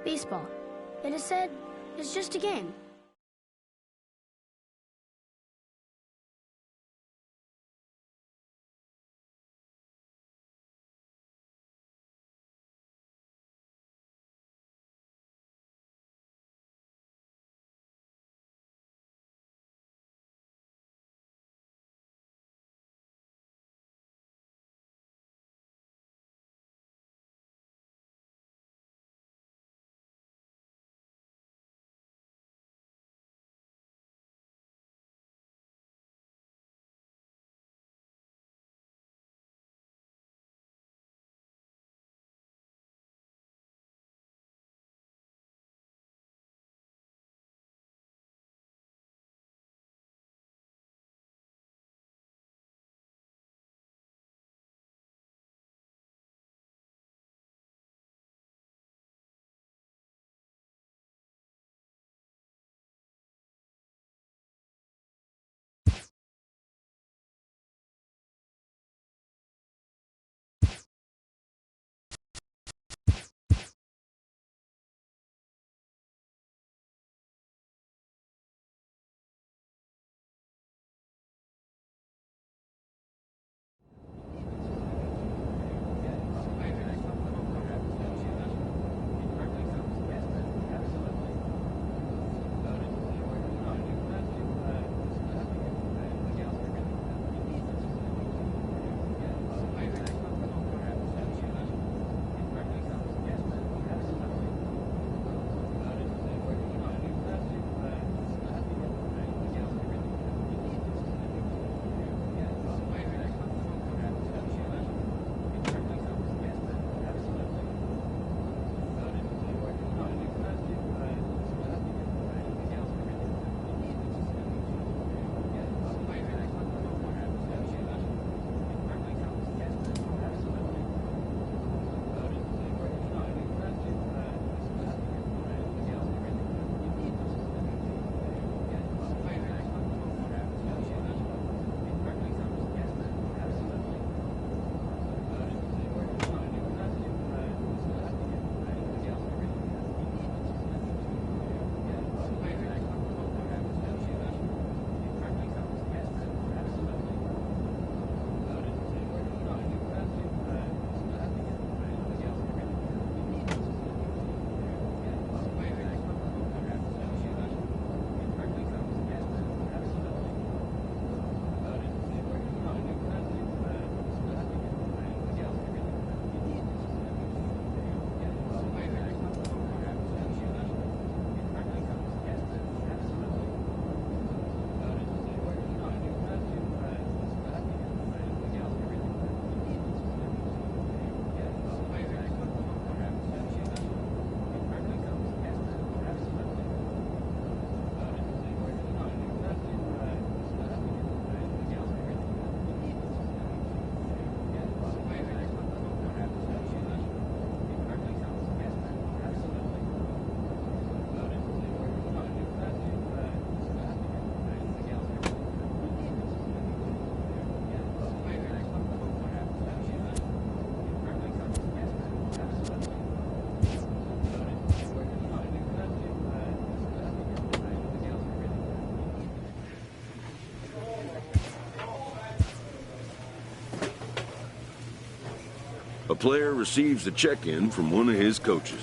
Baseball. It is said, is just a game. A player receives a check-in from one of his coaches.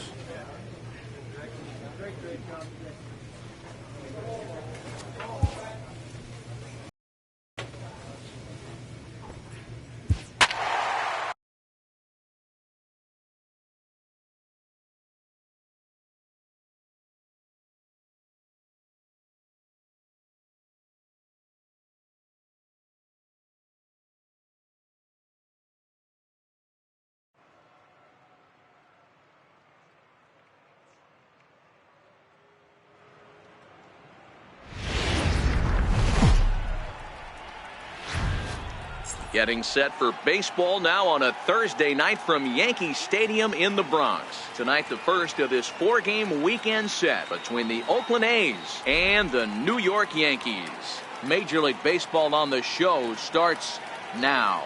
Getting set for baseball now on a Thursday night from Yankee Stadium in the Bronx. Tonight, the first of this four-game weekend set between the Oakland A's and the New York Yankees. Major League Baseball on the show starts now.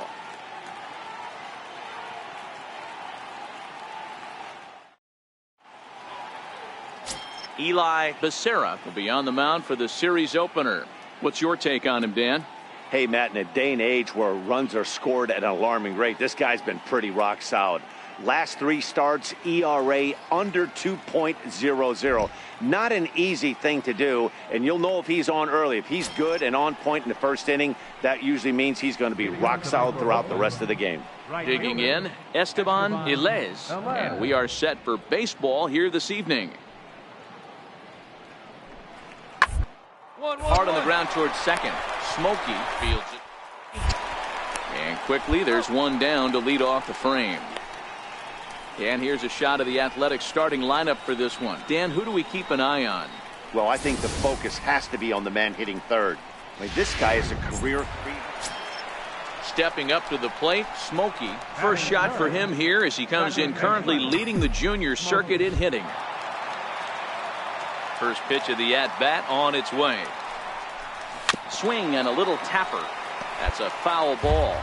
Eli Becerra will be on the mound for the series opener. What's your take on him, Dan? Hey, Matt, in a day and age where runs are scored at an alarming rate, this guy's been pretty rock solid. Last 3 starts, ERA under 2.00. Not an easy thing to do, and you'll know if he's on early. If he's good and on point in the first inning, that usually means he's going to be rock solid throughout the rest of the game. Digging in, Esteban Ilez, and we are set for baseball here this evening. Hard on the ground towards second. Smokey fields it. And quickly, there's one down to lead off the frame. And here's a shot of the Athletics starting lineup for this one. Dan, who do we keep an eye on? Well, I think the focus has to be on the man hitting third. I mean, this guy is a career. Stepping up to the plate, Smokey. First shot for him here as he comes in currently leading the junior circuit in hitting. First pitch of the at-bat on its way. Swing and a little tapper. That's a foul ball.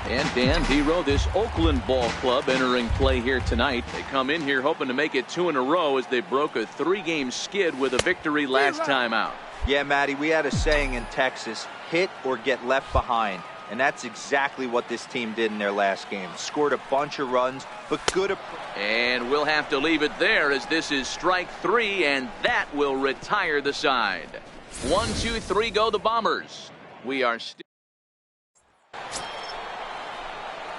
And Dan Dero, this Oakland ball club entering play here tonight. They come in here hoping to make it 2 in a row as they broke a 3-game skid with a victory last time out. Yeah, Matty, we had a saying in Texas, hit or get left behind. And that's exactly what this team did in their last game. Scored a bunch of runs, but good. And we'll have to leave it there as this is strike 3, and that will retire the side. 1, 2, 3 go the Bombers. We are still.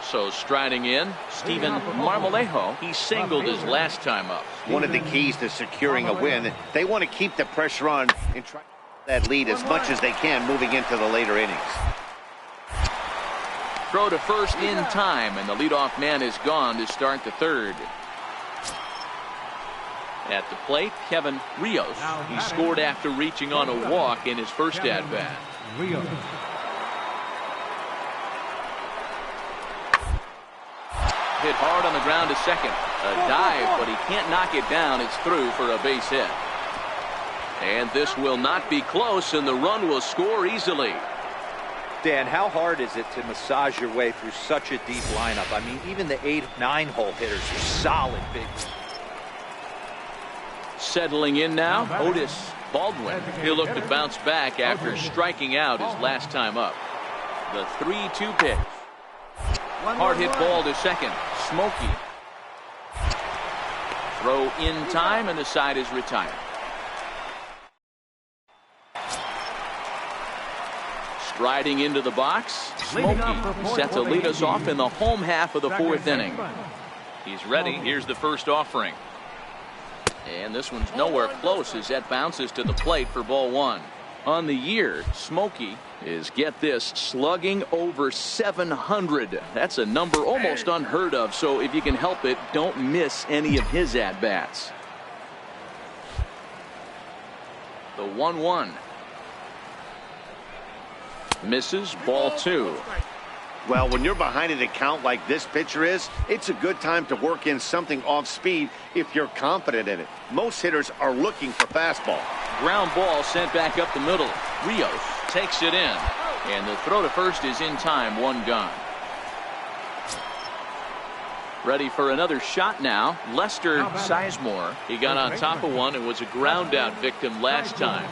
So striding in, Steven Marmolejo. He singled his last time up. One of the keys to securing a win, they want to keep the pressure on and try that lead as much as they can moving into the later innings. Throw to first in time, and the leadoff man is gone to start the third. At the plate, Kevin Rios. He scored after reaching on a walk in his first at-bat. Hit hard on the ground to second. A dive, but he can't knock it down. It's through for a base hit. And this will not be close, and the run will score easily. Dan, how hard is it to massage your way through such a deep lineup? I mean, even the 8, 9-hole hitters are solid big. Settling in now, Otis Baldwin. He'll look to bounce back after striking out his last time up. The 3-2 pitch. Hard hit ball to second. Smokey. Throw in time, and the side is retired. Striding into the box, Smokey set to lead us off in the home half of the 4th inning. He's ready. Here's the first offering. And this one's nowhere close as that bounces to the plate for ball 1. On the year, Smokey is, get this, slugging over 700. That's a number almost unheard of, so if you can help it, don't miss any of his at-bats. The 1-1. Misses, ball 2. Well, when you're behind an account like this pitcher is, it's a good time to work in something off speed if you're confident in it. Most hitters are looking for fastball. Ground ball sent back up the middle. Rios takes it in. And the throw to first is in time, 1 gone. Ready for another shot now. Lester Sizemore. He got on top of one and was a ground out victim last time.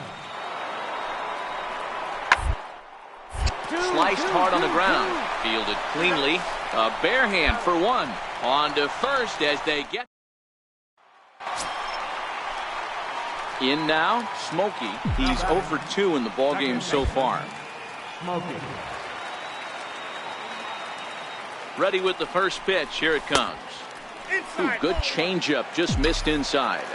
Sliced hard on the ground. Fielded cleanly. A bare hand for 1. On to first as they get. In now, Smokey. He's 0 for 2 in the ballgame so far. Ready with the first pitch. Here it comes. Ooh, good changeup. Just missed inside.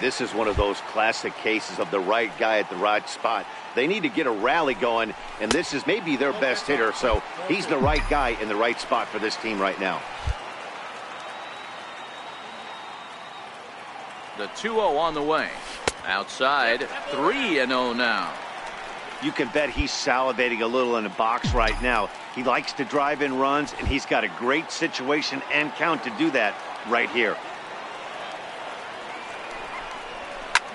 This is one of those classic cases of the right guy at the right spot. They need to get a rally going, and this is maybe their best hitter, so he's the right guy in the right spot for this team right now. The 2-0 on the way. Outside, 3-0 now. You can bet he's salivating a little in the box right now. He likes to drive in runs, and he's got a great situation and count to do that right here.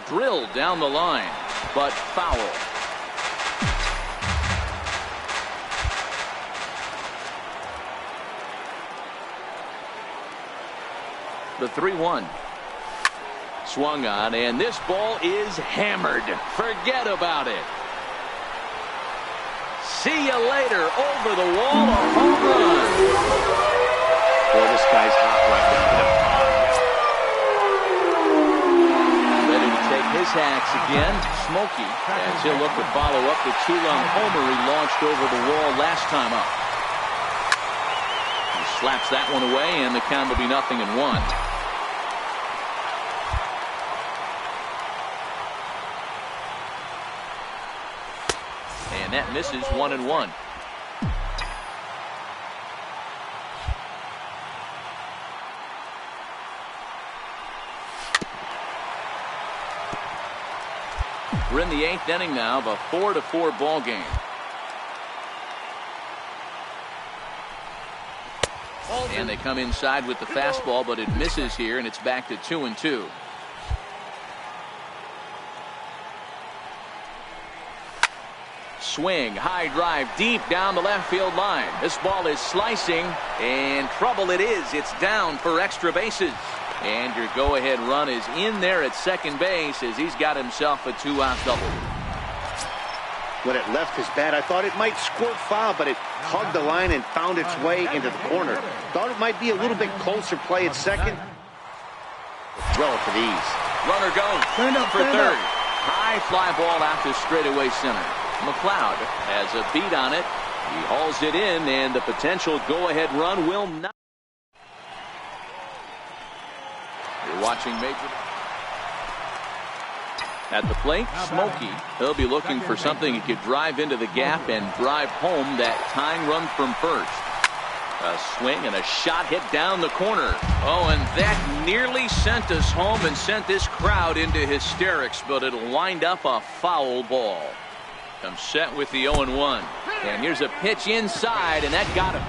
Drilled down the line, but foul. The 3-1. Swung on, and this ball is hammered. Forget about it. See you later. Over the wall, a home run. Boy, this guy's hot right now. Ready to take his hacks again. Smokey, as he'll look to follow up the two-run homer he launched over the wall last time up. He slaps that one away, and the count will be 0-1. And that misses 1-1. We're in the 8th inning now of a 4-4 ball game. And they come inside with the fastball, but it misses here, and it's back to 2-2. Swing, high drive, deep down the left field line. This ball is slicing, and trouble it is. It's down for extra bases. And your go-ahead run is in there at second base as he's got himself a 2-out double. When it left his bat, I thought it might squirt foul, but it hugged the line and found its way into the corner. Thought it might be a little bit closer play at second. Relative ease. Runner goes for third. High fly ball out to straightaway center. McLeod has a beat on it. He hauls it in, and the potential go-ahead run will not. You're watching Major. At the plate, Smokey. He'll be looking for something he could drive into the gap and drive home that tying run from first. A swing and a shot hit down the corner. Oh, and that nearly sent us home and sent this crowd into hysterics, but it'll wind up a foul ball. Comes set with the 0-1. And here's a pitch inside, and that got him.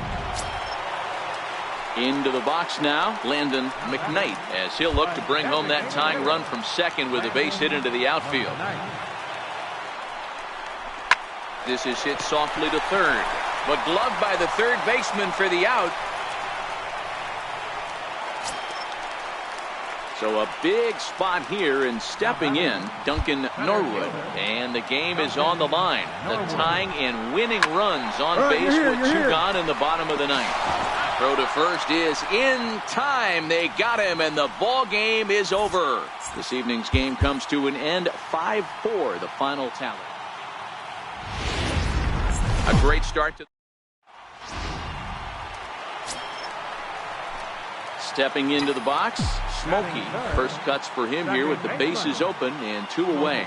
Into the box now, Landon McKnight, as he'll look to bring home that tying run from second with a base hit into the outfield. This is hit softly to third, but gloved by the third baseman for the out. So a big spot here, and stepping in, Duncan Norwood. And the game is on the line. The tying and winning runs on base with 2 gone in the bottom of the 9th. Throw to first is in time. They got him, and the ball game is over. This evening's game comes to an end. 5-4, the final tally. A great start to. Stepping into the box, Smokey. First cuts for him here with the bases open and 2 away.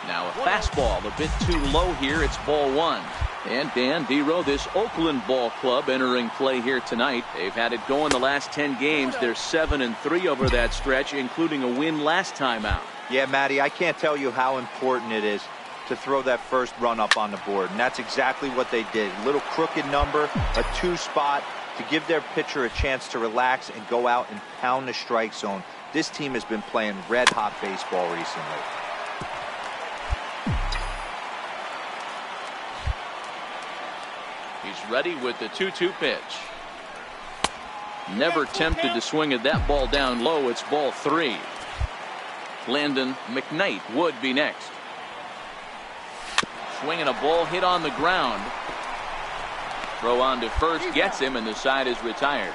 Now a fastball a bit too low here. It's ball 1. And Dan Dero, this Oakland ball club entering play here tonight. They've had it going the last 10 games. They're 7-3 over that stretch, including a win last time out. Yeah, Matty, I can't tell you how important it is to throw that first run up on the board. And that's exactly what they did. A little crooked number, a 2 spot to give their pitcher a chance to relax and go out and pound the strike zone. This team has been playing red-hot baseball recently. He's ready with the 2-2 pitch. Never tempted to swing at that ball down low. It's ball 3. Landon McKnight would be next. Swinging a ball hit on the ground. Throw on to first gets him, and the side is retired.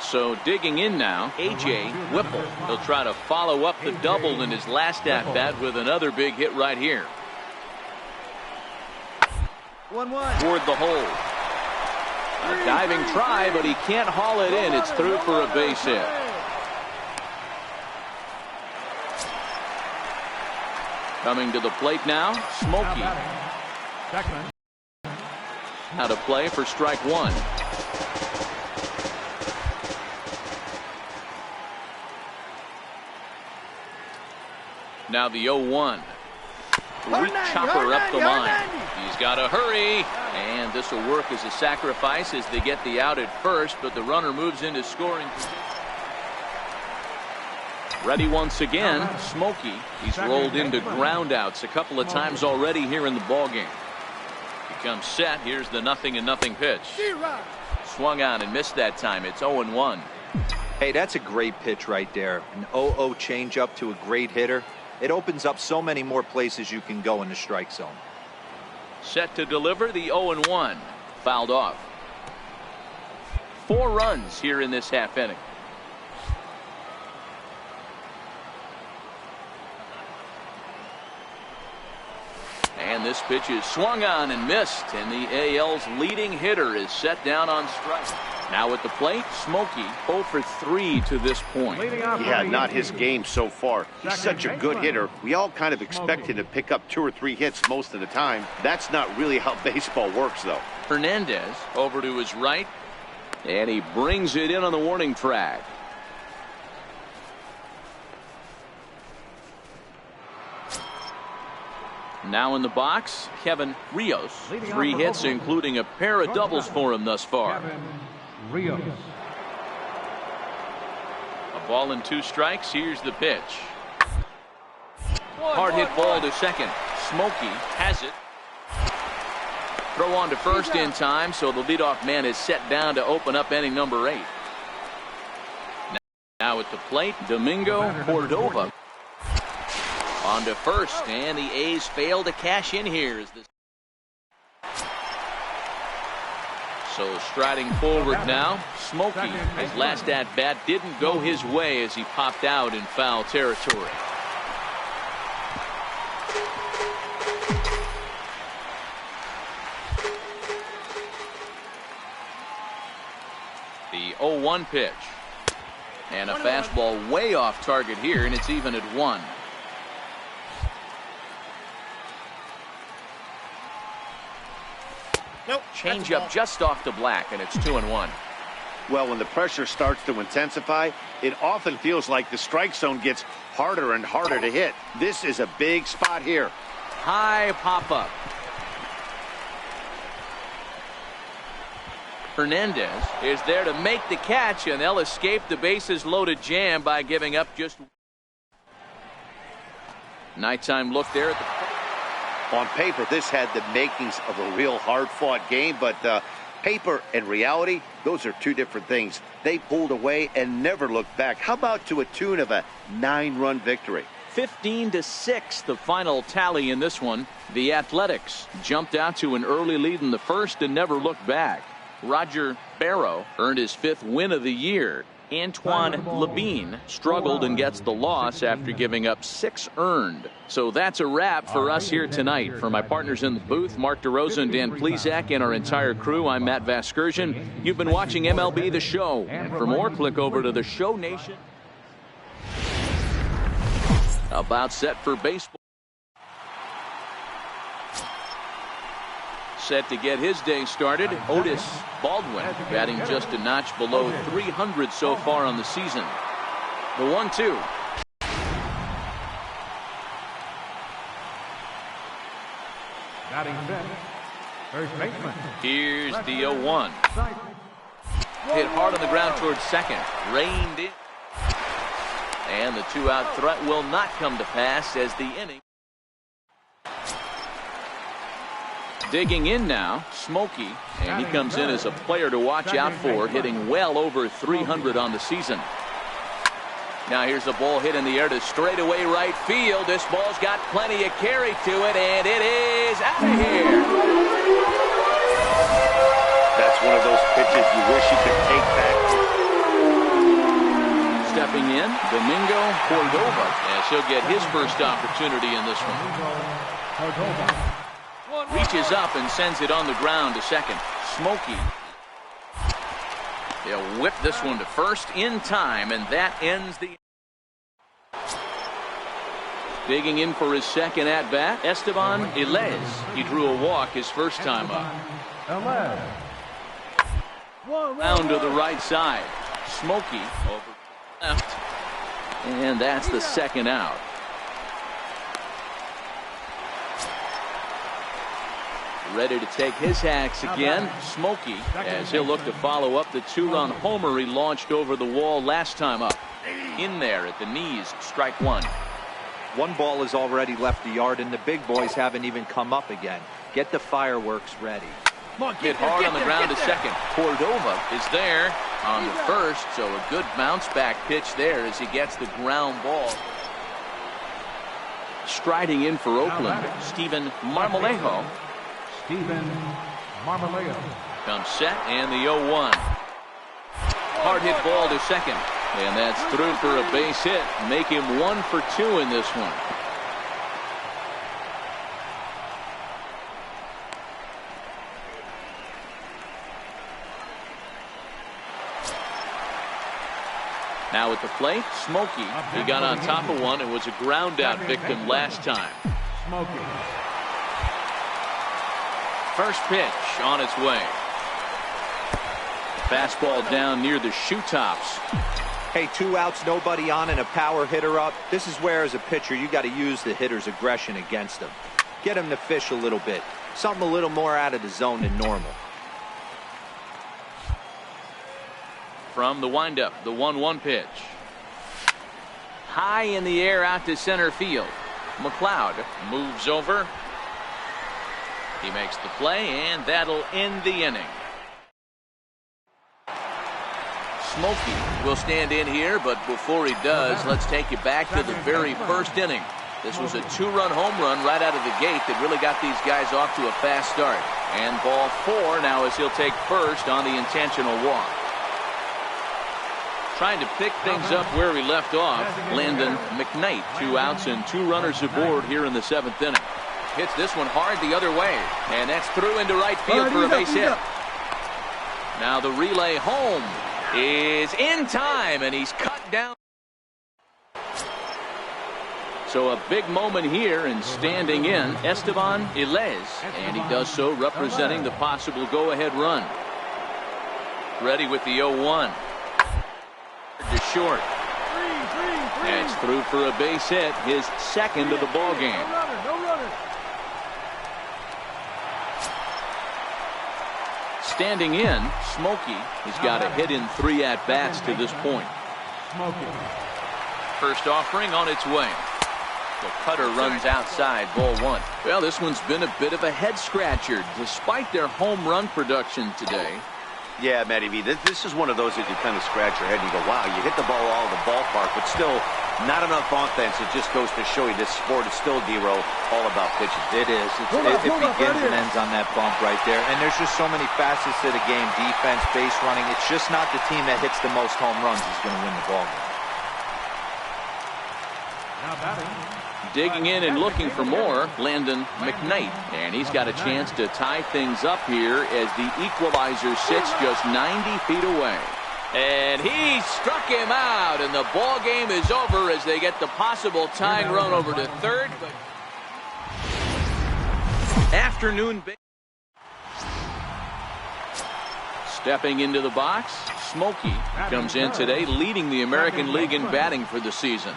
So digging in now, A.J. Whipple. He'll try to follow up the double in his last at-bat with another big hit right here. 1-1. Toward the hole. A diving try, but he can't haul it in. It's through for a base hit. Coming to the plate now, Smokey. Out of play for strike 1. Now the 0-1. Weak chopper up the line. He's got to hurry, and this will work as a sacrifice as they get the out at first, but the runner moves into scoring position. Ready once again, Smokey. He's rolled into groundouts a couple of times already here in the ballgame. He comes set. Here's the 0-0 pitch. Swung on and missed that time. It's 0-1. Hey, that's a great pitch right there. An 0-0 changeup to a great hitter. It opens up so many more places you can go in the strike zone. Set to deliver the 0-1. Fouled off. 4 runs here in this half inning. And this pitch is swung on and missed, and the AL's leading hitter is set down on strike. Now at the plate, Smokey 0 for 3 to this point. Yeah, not his game so far. He's such a good hitter. We all kind of expect him to pick up 2 or 3 hits most of the time. That's not really how baseball works, though. Hernandez over to his right, and he brings it in on the warning track. Now in the box, Kevin Rios. 3 hits, including a pair of doubles for him thus far. Rios. A ball and 2 strikes. Here's the pitch. Hard hit ball to second. Smokey has it. Throw on to first in time, so the leadoff man is set down to open up inning number 8. Now at the plate, Domingo Cordova. On to first, and the A's fail to cash in here. So striding forward now, Smokey. His last at-bat didn't go his way as he popped out in foul territory. The 0-1 pitch. And a fastball way off target here, and it's even at 1. Nope. Changeup just off the black, and it's 2-1. Well, when the pressure starts to intensify, it often feels like the strike zone gets harder and harder to hit. This is a big spot here. High pop-up. Hernandez is there to make the catch, and they'll escape the bases-loaded jam by giving up just. Nighttime look there at the. On paper, this had the makings of a real hard-fought game, but paper and reality, those are 2 different things. They pulled away and never looked back. How about to a tune of a 9-run victory? 15-6, the final tally in this one. The Athletics jumped out to an early lead in the first and never looked back. Roger Barrow earned his 5th win of the year. Antoine Levine struggled and gets the loss after giving up 6 earned. So that's a wrap for us here tonight. For my partners in the booth, Mark DeRosa and Dan Plesac, and our entire crew, I'm Matt Vasgersian. You've been watching MLB The Show. And for more, click over to the Show Nation. About set for baseball. Set to get his day started, Otis Baldwin, batting just a notch below 300 so far on the season. The 1-2. Batting fifth, first baseman. Here's the 0-1. Hit hard on the ground towards second. Reined in. And the 2-out threat will not come to pass as the inning. Digging in now, Smokey, and he comes in as a player to watch out for, hitting well over 300 on the season. Now here's a ball hit in the air to straightaway right field. This ball's got plenty of carry to it, and it is out of here. That's one of those pitches you wish you could take back. Stepping in, Domingo Cordova, as he'll get his first opportunity in this one. Reaches up and sends it on the ground to second. Smokey. They'll whip this one to first in time, and that ends the. Digging in for his second at-bat, Esteban Ilez. He drew a walk his first time up. Round to the right side. Smokey over left. And that's the second out. Ready to take his hacks again, Smokey, as he'll look to follow up the 2-run homer he launched over the wall last time up. In there at the knees, strike 1. 1 ball has already left the yard, and the big boys haven't even come up again. Get the fireworks ready. Hit hard on the ground to second. Cordova is there on the first, so a good bounce back pitch there as he gets the ground ball. Striding in for Oakland, Steven Marmolejo. Comes set and the 0-1. Hard hit ball to second. And that's through for a base hit. Make him 1 for 2 in this one. Now at the plate, Smokey. He got on top of one and was a ground out victim last time. First pitch on its way. Fastball down near the shoe tops. Hey, 2 outs, nobody on, and a power hitter up. This is where, as a pitcher, you got to use the hitter's aggression against him. Get him to fish a little bit. Something a little more out of the zone than normal. From the windup, the 1-1 pitch. High in the air out to center field. McLeod moves over. He makes the play, and that'll end the inning. Smokey will stand in here, but before he does, let's take you back to the very first inning. This was a 2-run home run right out of the gate that really got these guys off to a fast start. And ball 4 now as he'll take first on the intentional walk. Trying to pick things up where he left off, Landon McKnight. 2 outs and 2 runners aboard here in the 7th inning. Hits this one hard the other way, and that's through into right field for a base hit. Now the relay home is in time, and he's cut down. So a big moment here, and standing in, Esteban Ilez, and he does so representing the possible go-ahead run. Ready with the 0-1. To short. And it's through for a base hit, his second of the ball game. Standing in, Smokey. He's got a hit in 3 at-bats to this point. First offering on its way. The cutter runs outside, ball 1. Well, this one's been a bit of a head-scratcher, despite their home run production today. Yeah, Matty V, this is one of those that you kind of scratch your head and you go, wow, you hit the ball all in the ballpark, but still not enough offense. It just goes to show you this sport is still, D-Row, all about pitching. It is. It begins and ends on that bump right there. And there's just so many facets to the game. Defense, base running. It's just not the team that hits the most home runs is going to win the ball game. Now batting. Digging in and looking for more, Landon McKnight. And he's got a chance to tie things up here as the equalizer sits just 90 feet away. And he struck him out, and the ball game is over as they get the possible tying run over to third. But afternoon. Stepping into the box, Smokey comes in today, leading the American League in batting for the season.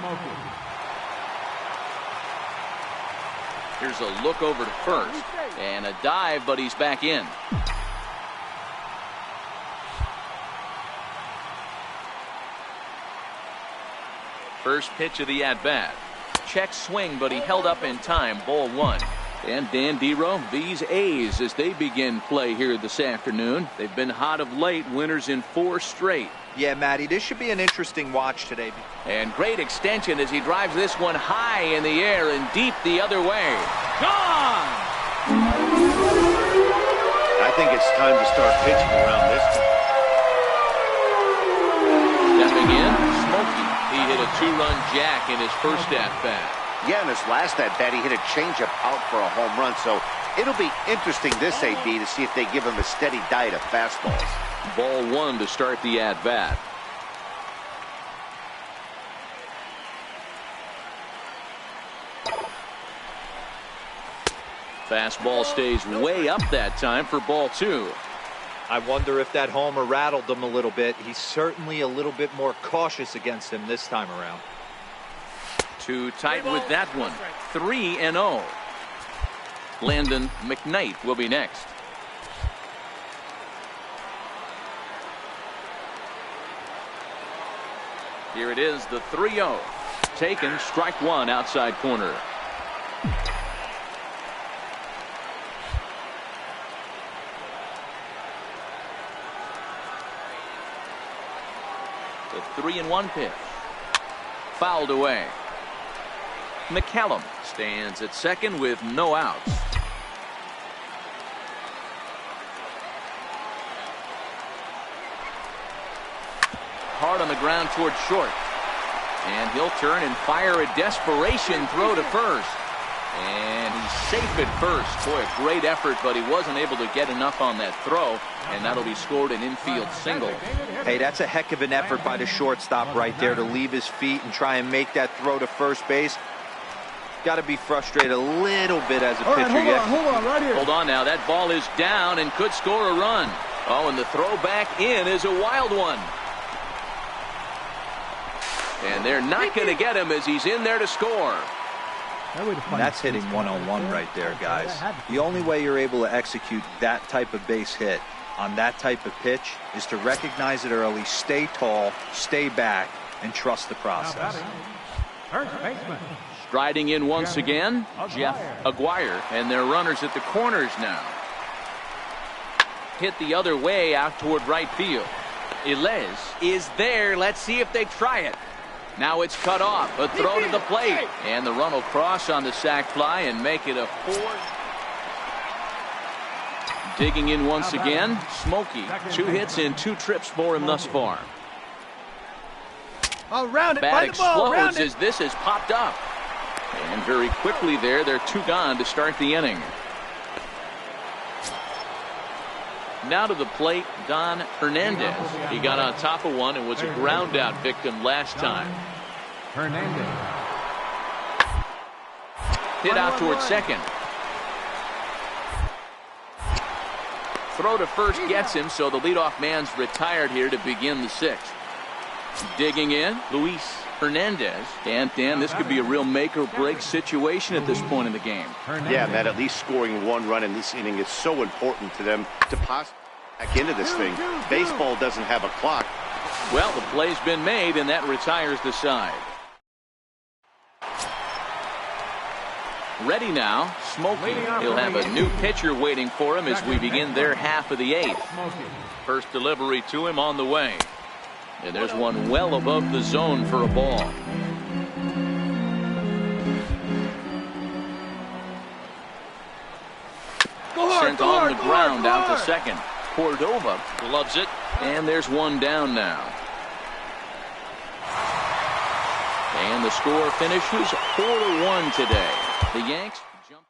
Here's a look over to first, and a dive, but he's back in. First pitch of the at-bat. Check swing, but he held up in time, ball 1. And Dan Dero, these A's as they begin play here this afternoon. They've been hot of late, winners in 4 straight. Yeah, Matty, this should be an interesting watch today. And great extension as he drives this one high in the air and deep the other way. Gone! I think it's time to start pitching around this time. Stepping in, Smokey. He hit a 2-run jack in his first at-bat. Yeah, in his last at-bat, he hit a changeup out for a home run. So it'll be interesting this AB to see if they give him a steady diet of fastballs. Ball 1 to start the at-bat. Fastball stays way up that time for ball 2. I wonder if that homer rattled him a little bit. He's certainly a little bit more cautious against him this time around. Too tight with that one. 3-0. Landon McKnight will be next. Here it is, the 3-0. Taken, strike 1 outside corner. The 3-1 pitch. Fouled away. McCallum stands at second with no outs. Hard on the ground toward short. And he'll turn and fire a desperation throw to first. And he's safe at first. Boy, a great effort, but he wasn't able to get enough on that throw. And that'll be scored an infield single. Hey, that's a heck of an effort by the shortstop right there to leave his feet and try and make that throw to first base. Got to be frustrated a little bit as a pitcher. Hold on, right here. Hold on now. That ball is down and could score a run. Oh, and the throw back in is a wild one. And they're not going to get him as he's in there to score. That's hitting one-on-one right there, guys. The only way you're able to execute that type of base hit on that type of pitch is to recognize it early, stay tall, stay back, and trust the process. First baseman. Striding in once again, Jeff Aguirre, and their runners at the corners now. Hit the other way out toward right field. Ilez is there. Let's see if they try it. Now it's cut off. A throw to the plate. And the run will cross on the sac fly and make it a 4. Digging in once again, Smokey. 2 hits and 2 trips for him thus far. Bat explodes as this has popped up. And very quickly they're 2 gone to start the inning. Now to the plate, Don Hernandez. He got on top of one and was a ground out victim last time. Hernandez. Hit out toward second. Throw to first gets him, so the leadoff man's retired here to begin the 6th. Digging in, Luis Hernandez. And Dan, this could be a real make or break situation at this point in the game. Yeah, Matt, at least scoring 1 run in this inning is so important to them to pass back into this thing. Baseball doesn't have a clock. Well, the play's been made, and that retires the side. Ready now, Smokey. He'll have a new pitcher waiting for him as we begin their half of the 8th. First delivery to him on the way. And there's one well above the zone for a ball. Sent on the ground out to second. Cordova gloves it, and there's one down now. And the score finishes 4-1 today. The Yanks jumped.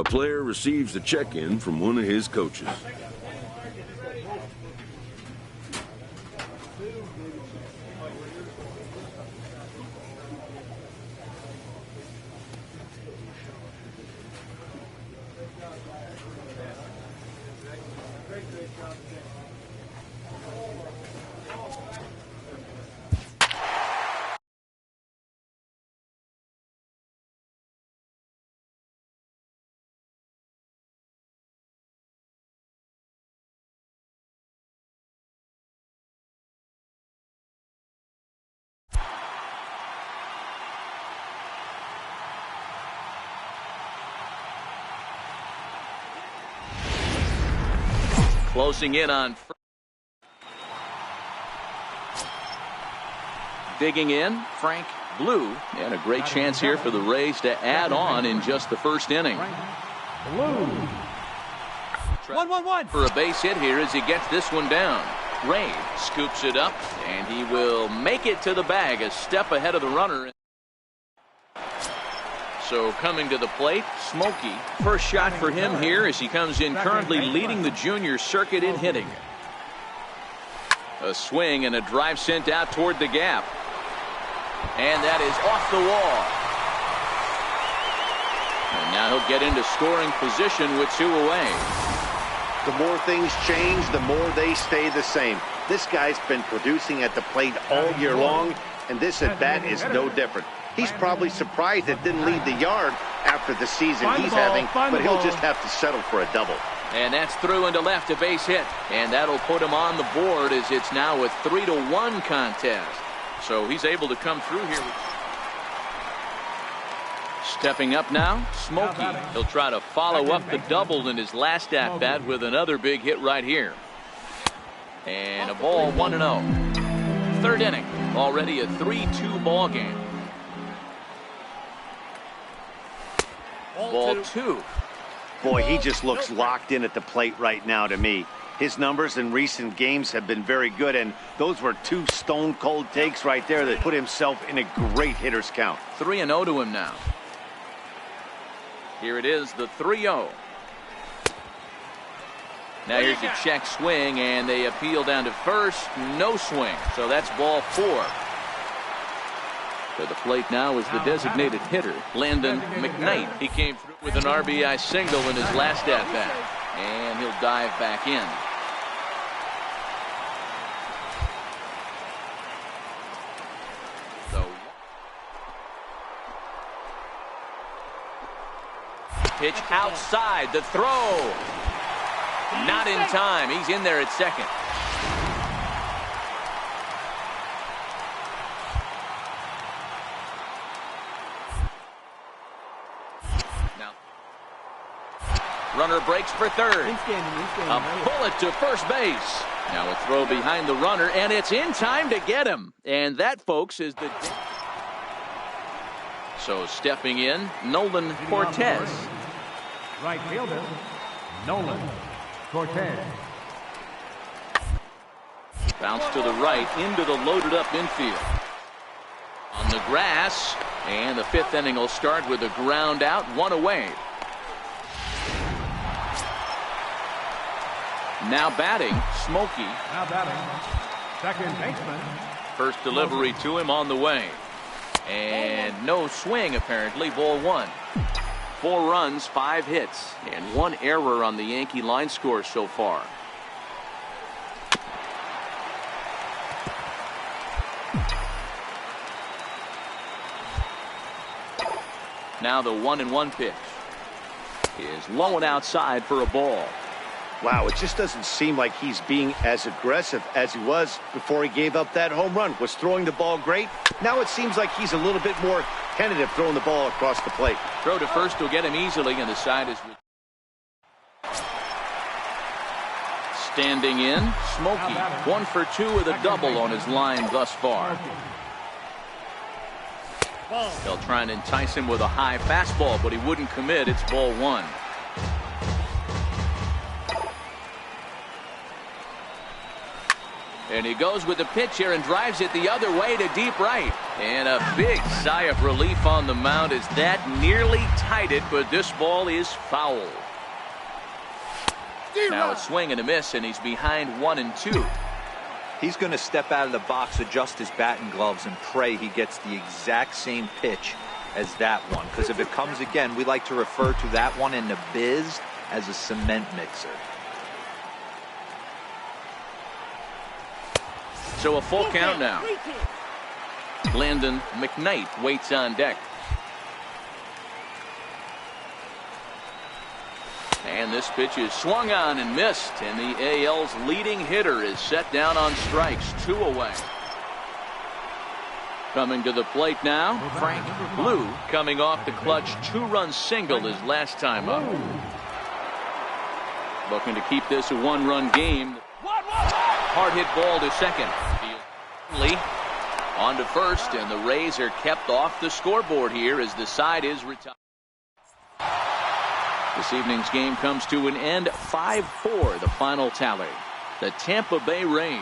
A player receives a check-in from one of his coaches. Closing in on. Digging in, Frank Blue. And a great chance here for the Rays to add on in just the first inning. Blue. 1-1-1. For a base hit here as he gets this one down. Ray scoops it up, and he will make it to the bag, a step ahead of the runner. So coming to the plate, Smokey. First shot for him here as he comes in, currently leading the junior circuit in hitting. A swing and a drive sent out toward the gap. And that is off the wall. And now he'll get into scoring position with 2 away. The more things change, the more they stay the same. This guy's been producing at the plate all year long, and this at-bat is no different. He's probably surprised it didn't leave the yard after the season he's having, but he'll just have to settle for a double. And that's through into left, a base hit. And that'll put him on the board as it's now a 3-1 contest. So he's able to come through here. Stepping up now, Smokey. He'll try to follow up the double in his last at-bat with another big hit right here. And a ball, 1-0. Third inning, already a 3-2 ball game. Ball 2. Boy, he just looks locked in at the plate right now to me. His numbers in recent games have been very good, and those were 2 stone-cold takes right there that put himself in a great hitter's count. 3-0 to him now. Here it is, the 3-0. Now here's a check swing, and they appeal down to first. No swing, so that's ball 4. To the plate now is the designated hitter, Landon McKnight. He came through with an RBI single in his last at-bat, and he'll dive back in. So, pitch outside, the throw. Not in time. He's in there at second. Runner breaks for third. A bullet to first base. Now a throw behind the runner, and it's in time to get him. And that, folks, is the... So stepping in, Nolan Cortez. Right fielder, Nolan Cortez. Bounce to the right, into the loaded-up infield. On the grass, and the 5th inning will start with a ground out, 1 away. Now batting, Smokey. Now batting, second baseman. First delivery to him on the way. And no swing, apparently, ball 1. 4 runs, 5 hits, and 1 error on the Yankee line score so far. Now the 1-1 pitch is low and outside for a ball. Wow, it just doesn't seem like he's being as aggressive as he was before he gave up that home run. Was throwing the ball great. Now it seems like he's a little bit more tentative throwing the ball across the plate. Throw to first will get him easily, and the side is standing in. Smokey, 1 for 2 with a double on his line thus far. They'll try and entice him with a high fastball, but he wouldn't commit. It's ball 1. And he goes with the pitch here and drives it the other way to deep right. And a big sigh of relief on the mound as that nearly tied it, but this ball is foul. Now a swing and a miss, and he's behind 1-2. He's going to step out of the box, adjust his batting gloves, and pray he gets the exact same pitch as that one. Because if it comes again, we like to refer to that one in the biz as a cement mixer. So a full count now. Landon McKnight waits on deck. And this pitch is swung on and missed, and the AL's leading hitter is set down on strikes, 2 away. Coming to the plate now, Frank Blue, coming off the clutch 2-run single his last time up. Looking to keep this a 1-run game. Hard hit ball to second. Lee on to first, and the Rays are kept off the scoreboard here as the side is retired. This evening's game comes to an end, 5-4, the final tally. The Tampa Bay Rays.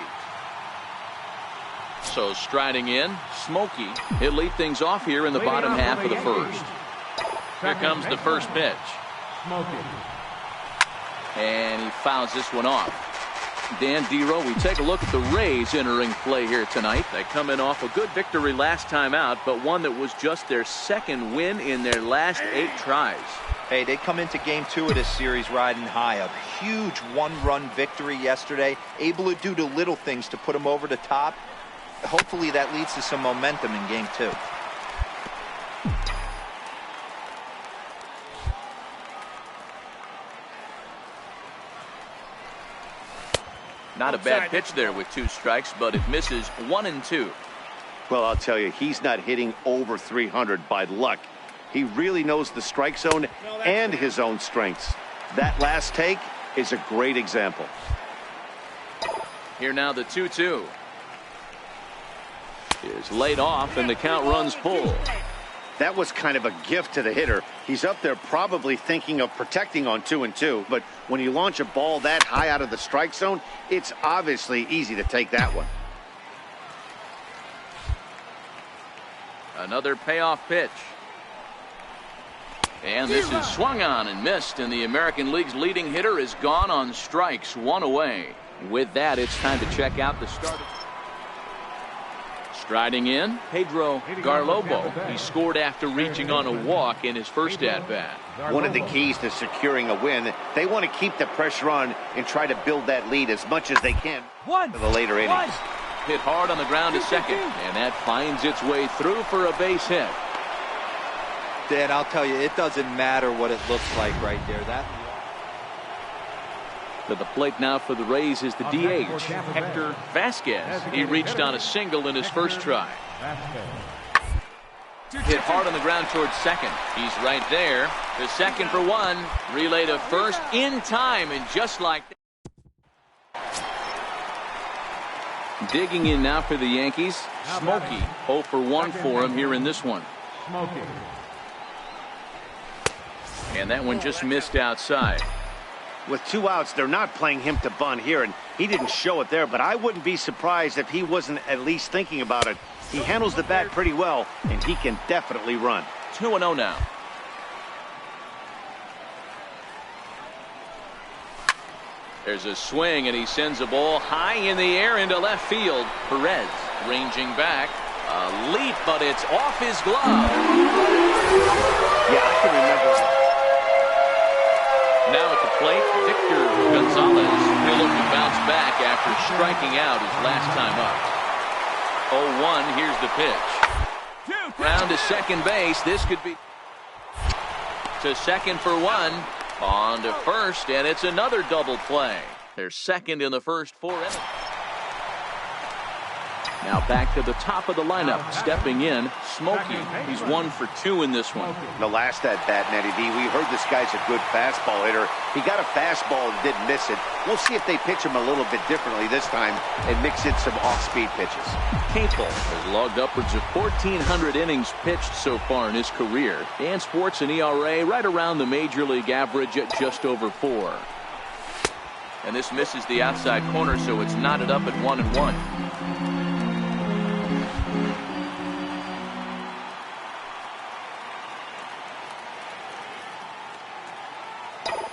So striding in, Smokey. He'll lead things off here in the bottom half of the first. Here comes the first pitch. And he fouls this one off. Dan Dero, we take a look at the Rays entering play here tonight. They come in off a good victory last time out, but one that was just their second win in their last 8 tries. Hey, they come into game 2 of this series riding high. A huge 1-run victory yesterday. Able to do the little things to put them over the top. Hopefully that leads to some momentum in game 2. Not a bad pitch there with 2 strikes, but it misses 1-2. Well, I'll tell you, he's not hitting over 300 by luck. He really knows the strike zone and his own strengths. That last take is a great example. Here now the 2-2. Is laid off, and the count runs full. That was kind of a gift to the hitter. He's up there probably thinking of protecting on 2-2, but when you launch a ball that high out of the strike zone, it's obviously easy to take that one. Another payoff pitch. And this is swung on and missed, and the American League's leading hitter is gone on strikes, 1 away. With that, it's time to check out the starter. Striding in, Pedro Garlobo. He scored after reaching on a walk in his first at-bat. One of the keys to securing a win, they want to keep the pressure on and try to build that lead as much as they can for the later innings. Hit hard on the ground to second, and that finds its way through for a base hit. Dan, I'll tell you, it doesn't matter what it looks like right there. To the plate now for the Rays is the DH, Hector Vasquez. He reached on a single in his first try. Hit hard on the ground towards second. He's right there. The second for 1. Relay to first in time, and just like that. Digging in now for the Yankees, Smokey. 0 for 1 for him here in this one. And that one just missed outside. With 2 outs, they're not playing him to bunt here, and he didn't show it there, but I wouldn't be surprised if he wasn't at least thinking about it. He handles the bat pretty well, and he can definitely run. 2-0 now. There's a swing, and he sends a ball high in the air into left field. Perez ranging back. A leap, but it's off his glove. Yeah, I can remember. Now at the plate, Victor Gonzalez. He'll look to bounce back after striking out his last time up. 0-1, here's the pitch. Round to second base. This could be to second for 1. On to first, and it's another double play. They're second in the first 4 innings. Now back to the top of the lineup, stepping in, Smokey. He's 1 for 2 in this one. The last at bat, Natty D, we heard this guy's a good fastball hitter. He got a fastball and didn't miss it. We'll see if they pitch him a little bit differently this time and mix in some off-speed pitches. Capel has logged upwards of 1,400 innings pitched so far in his career, and sports an ERA right around the major league average at just over 4. And this misses the outside corner, so it's knotted up at 1-1.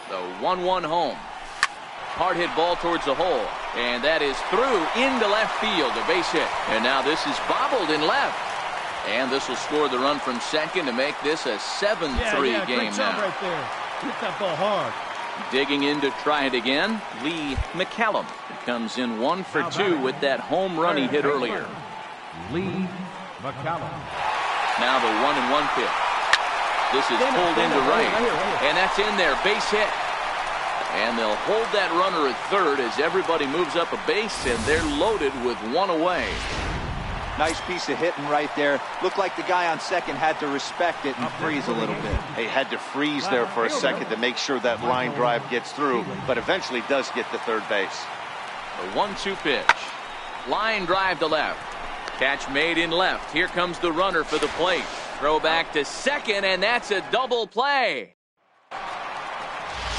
The 1-1 home. Hard hit ball towards the hole. And that is through into left field. A base hit. And now this is bobbled in left. And this will score the run from second to make this a 7-3 game now. Right there. Hit that ball hard. Digging in to try it again, Lee McCallum. He comes in 1 for 2 with that home run he hit earlier. Lee McCallum. Now the 1-1 pitch. This is pulled into right. And that's in there. Base hit. And they'll hold that runner at third as everybody moves up a base, and they're loaded with one away. Nice piece of hitting right there. Looked like the guy on second had to respect it and freeze a little bit. He had to freeze there for a second to make sure that line drive gets through, but eventually does get to third base. The 1-2 pitch. Line drive to left. Catch made in left. Here comes the runner for the plate. Throw back to second, and that's a double play.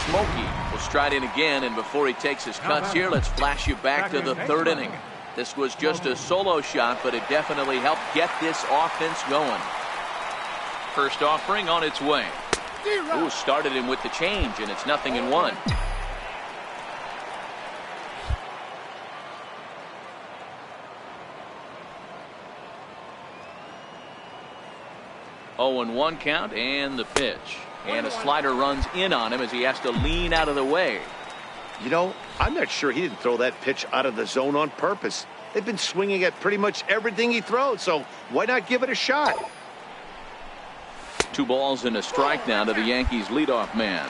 Smokey will stride in again, and before he takes his cuts here, let's flash you back to the third inning. This was just a solo shot, but it definitely helped get this offense going. First offering on its way. Ooh, started him with the change, and it's 0-1. Oh, and 1 count, and the pitch. And a slider runs in on him as he has to lean out of the way. You know, I'm not sure he didn't throw that pitch out of the zone on purpose. They've been swinging at pretty much everything he throws, so why not give it a shot? 2 balls and a strike now to the Yankees leadoff man.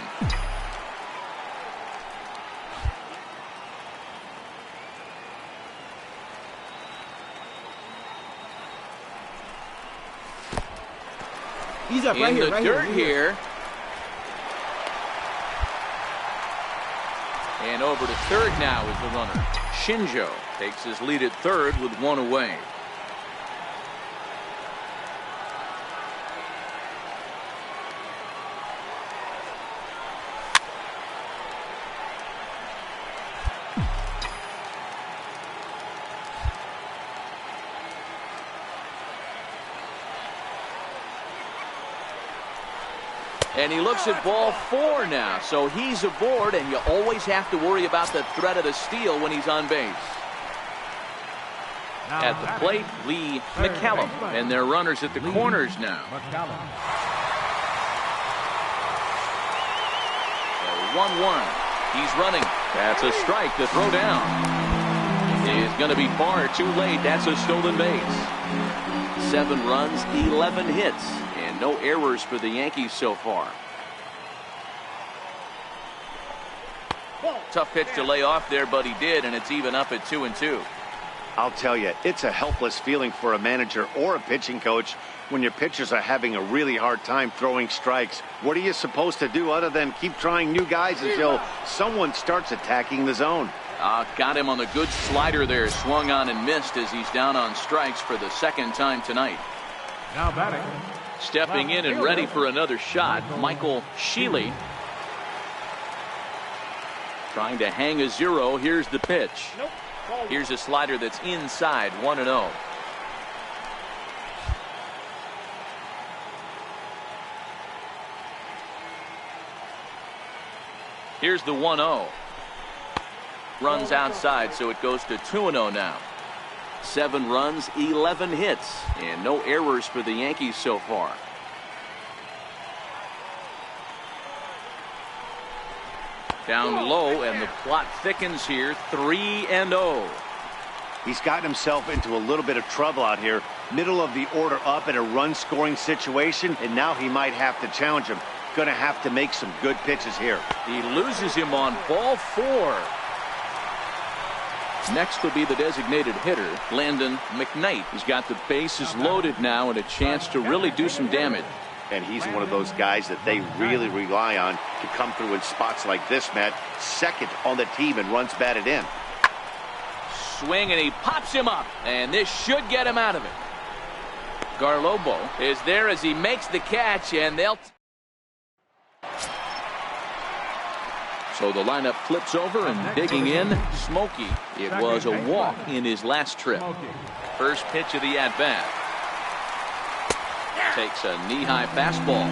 He's up right in here, the right dirt here. And over to third now is the runner. Shinjo takes his lead at third with 1 away. And he looks at ball 4 now, so he's aboard, and you always have to worry about the threat of the steal when he's on base. At the plate, Lee McCallum, and their runners at the corners now. 1-1. He's running. That's a strike to throw down. He's going to be far too late. That's a stolen base. 7 runs, 11 hits. And no errors for the Yankees so far. Tough pitch to lay off there, but he did, and it's even up at 2-2. I'll tell you, it's a helpless feeling for a manager or a pitching coach when your pitchers are having a really hard time throwing strikes. What are you supposed to do other than keep trying new guys until someone starts attacking the zone? Got him on the good slider there. Swung on and missed as he's down on strikes for the second time tonight. Now batting. Stepping in and ready for another shot, Michael Sheely. Trying to hang a 0. Here's the pitch. Here's a slider that's inside, 1-0. Here's the 1-0. Runs outside, so it goes to 2-0 now. 7 runs, 11 hits, and no errors for the Yankees so far. Down low, and the plot thickens here, 3-0. He's gotten himself into a little bit of trouble out here. Middle of the order up in a run-scoring situation, and now he might have to challenge him. Going to have to make some good pitches here. He loses him on ball 4. Next will be the designated hitter, Landon McKnight. He's got the bases loaded now and a chance to really do some damage. And he's one of those guys that they really rely on to come through in spots like this, Matt. Second on the team and runs batted in. Swing, and he pops him up, and this should get him out of it. Garlobo is there as he makes the catch, and they'll... So the lineup flips over and digging in, Smokey. It was a walk in his last trip. First pitch of the at-bat. Takes a knee-high fastball.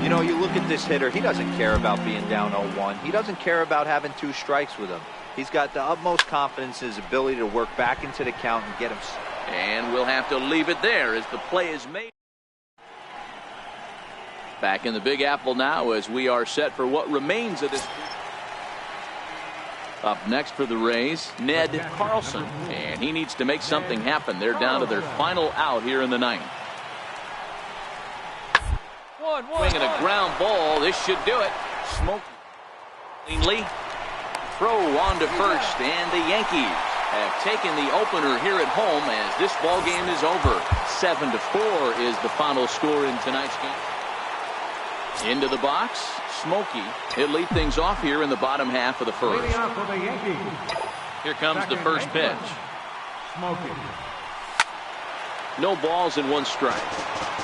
You know, you look at this hitter, he doesn't care about being down 0-1. He doesn't care about having 2 strikes with him. He's got the utmost confidence in his ability to work back into the count and get him. And we'll have to leave it there as the play is made. Back in the Big Apple now as we are set for what remains of this. Up next for the Rays, Ned Carlson. And he needs to make something happen. They're down to their final out here in the 9th. Swinging a ground ball. This should do it. Smoke cleanly. Throw on to first. And the Yankees have taken the opener here at home as this ball game is over. 7-4 is the final score in tonight's game. Into the box, Smokey. He'll lead things off here in the bottom half of the first. Here comes the first pitch. Smokey. No balls and 1 strike.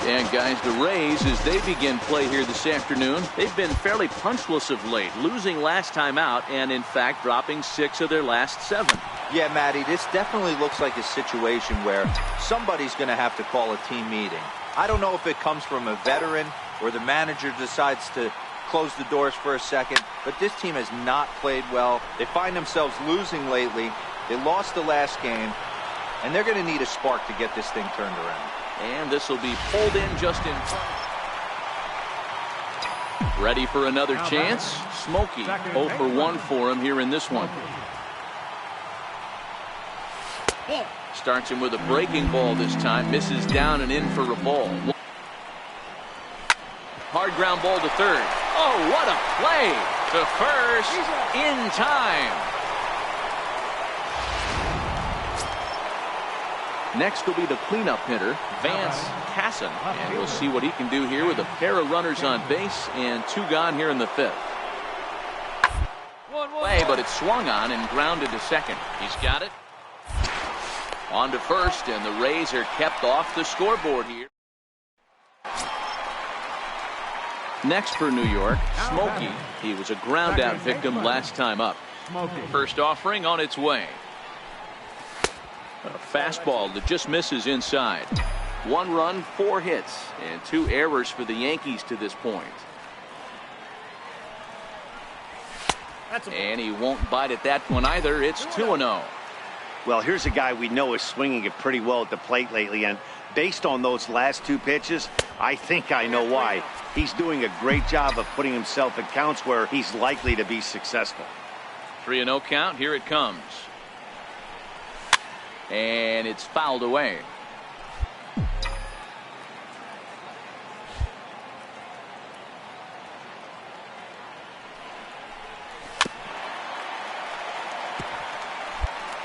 And guys, the Rays, as they begin play here this afternoon, they've been fairly punchless of late, losing last time out and in fact dropping 6 of their last 7. Yeah, Matty, this definitely looks like a situation where somebody's going to have to call a team meeting. I don't know if it comes from a veteran or the manager decides to close the doors for a second, but this team has not played well. They find themselves losing lately. They lost the last game, and they're going to need a spark to get this thing turned around. And this will be pulled in just in time. Ready for another chance? Smokey 0 for 1 for him here in this one. Starts him with a breaking ball this time. Misses down and in for a ball. Hard ground ball to third. Oh, what a play! To first in time. Next will be the cleanup hitter, Vance Casson. And we'll see what he can do here with a pair of runners on base and 2 gone here in the 5th. Play, but it's swung on and grounded to second. He's got it. On to first, and the Rays are kept off the scoreboard here. Next for New York, Smokey. He was a ground out victim last time up. First offering on its way. A fastball that just misses inside. 1 run, 4 hits, and 2 errors for the Yankees to this point. And he won't bite at that one either. It's 2-0. Well, here's a guy we know is swinging it pretty well at the plate lately, and based on those last 2 pitches, I think I know why. He's doing a great job of putting himself in counts where he's likely to be successful. 3-0 count. Here it comes. And it's fouled away.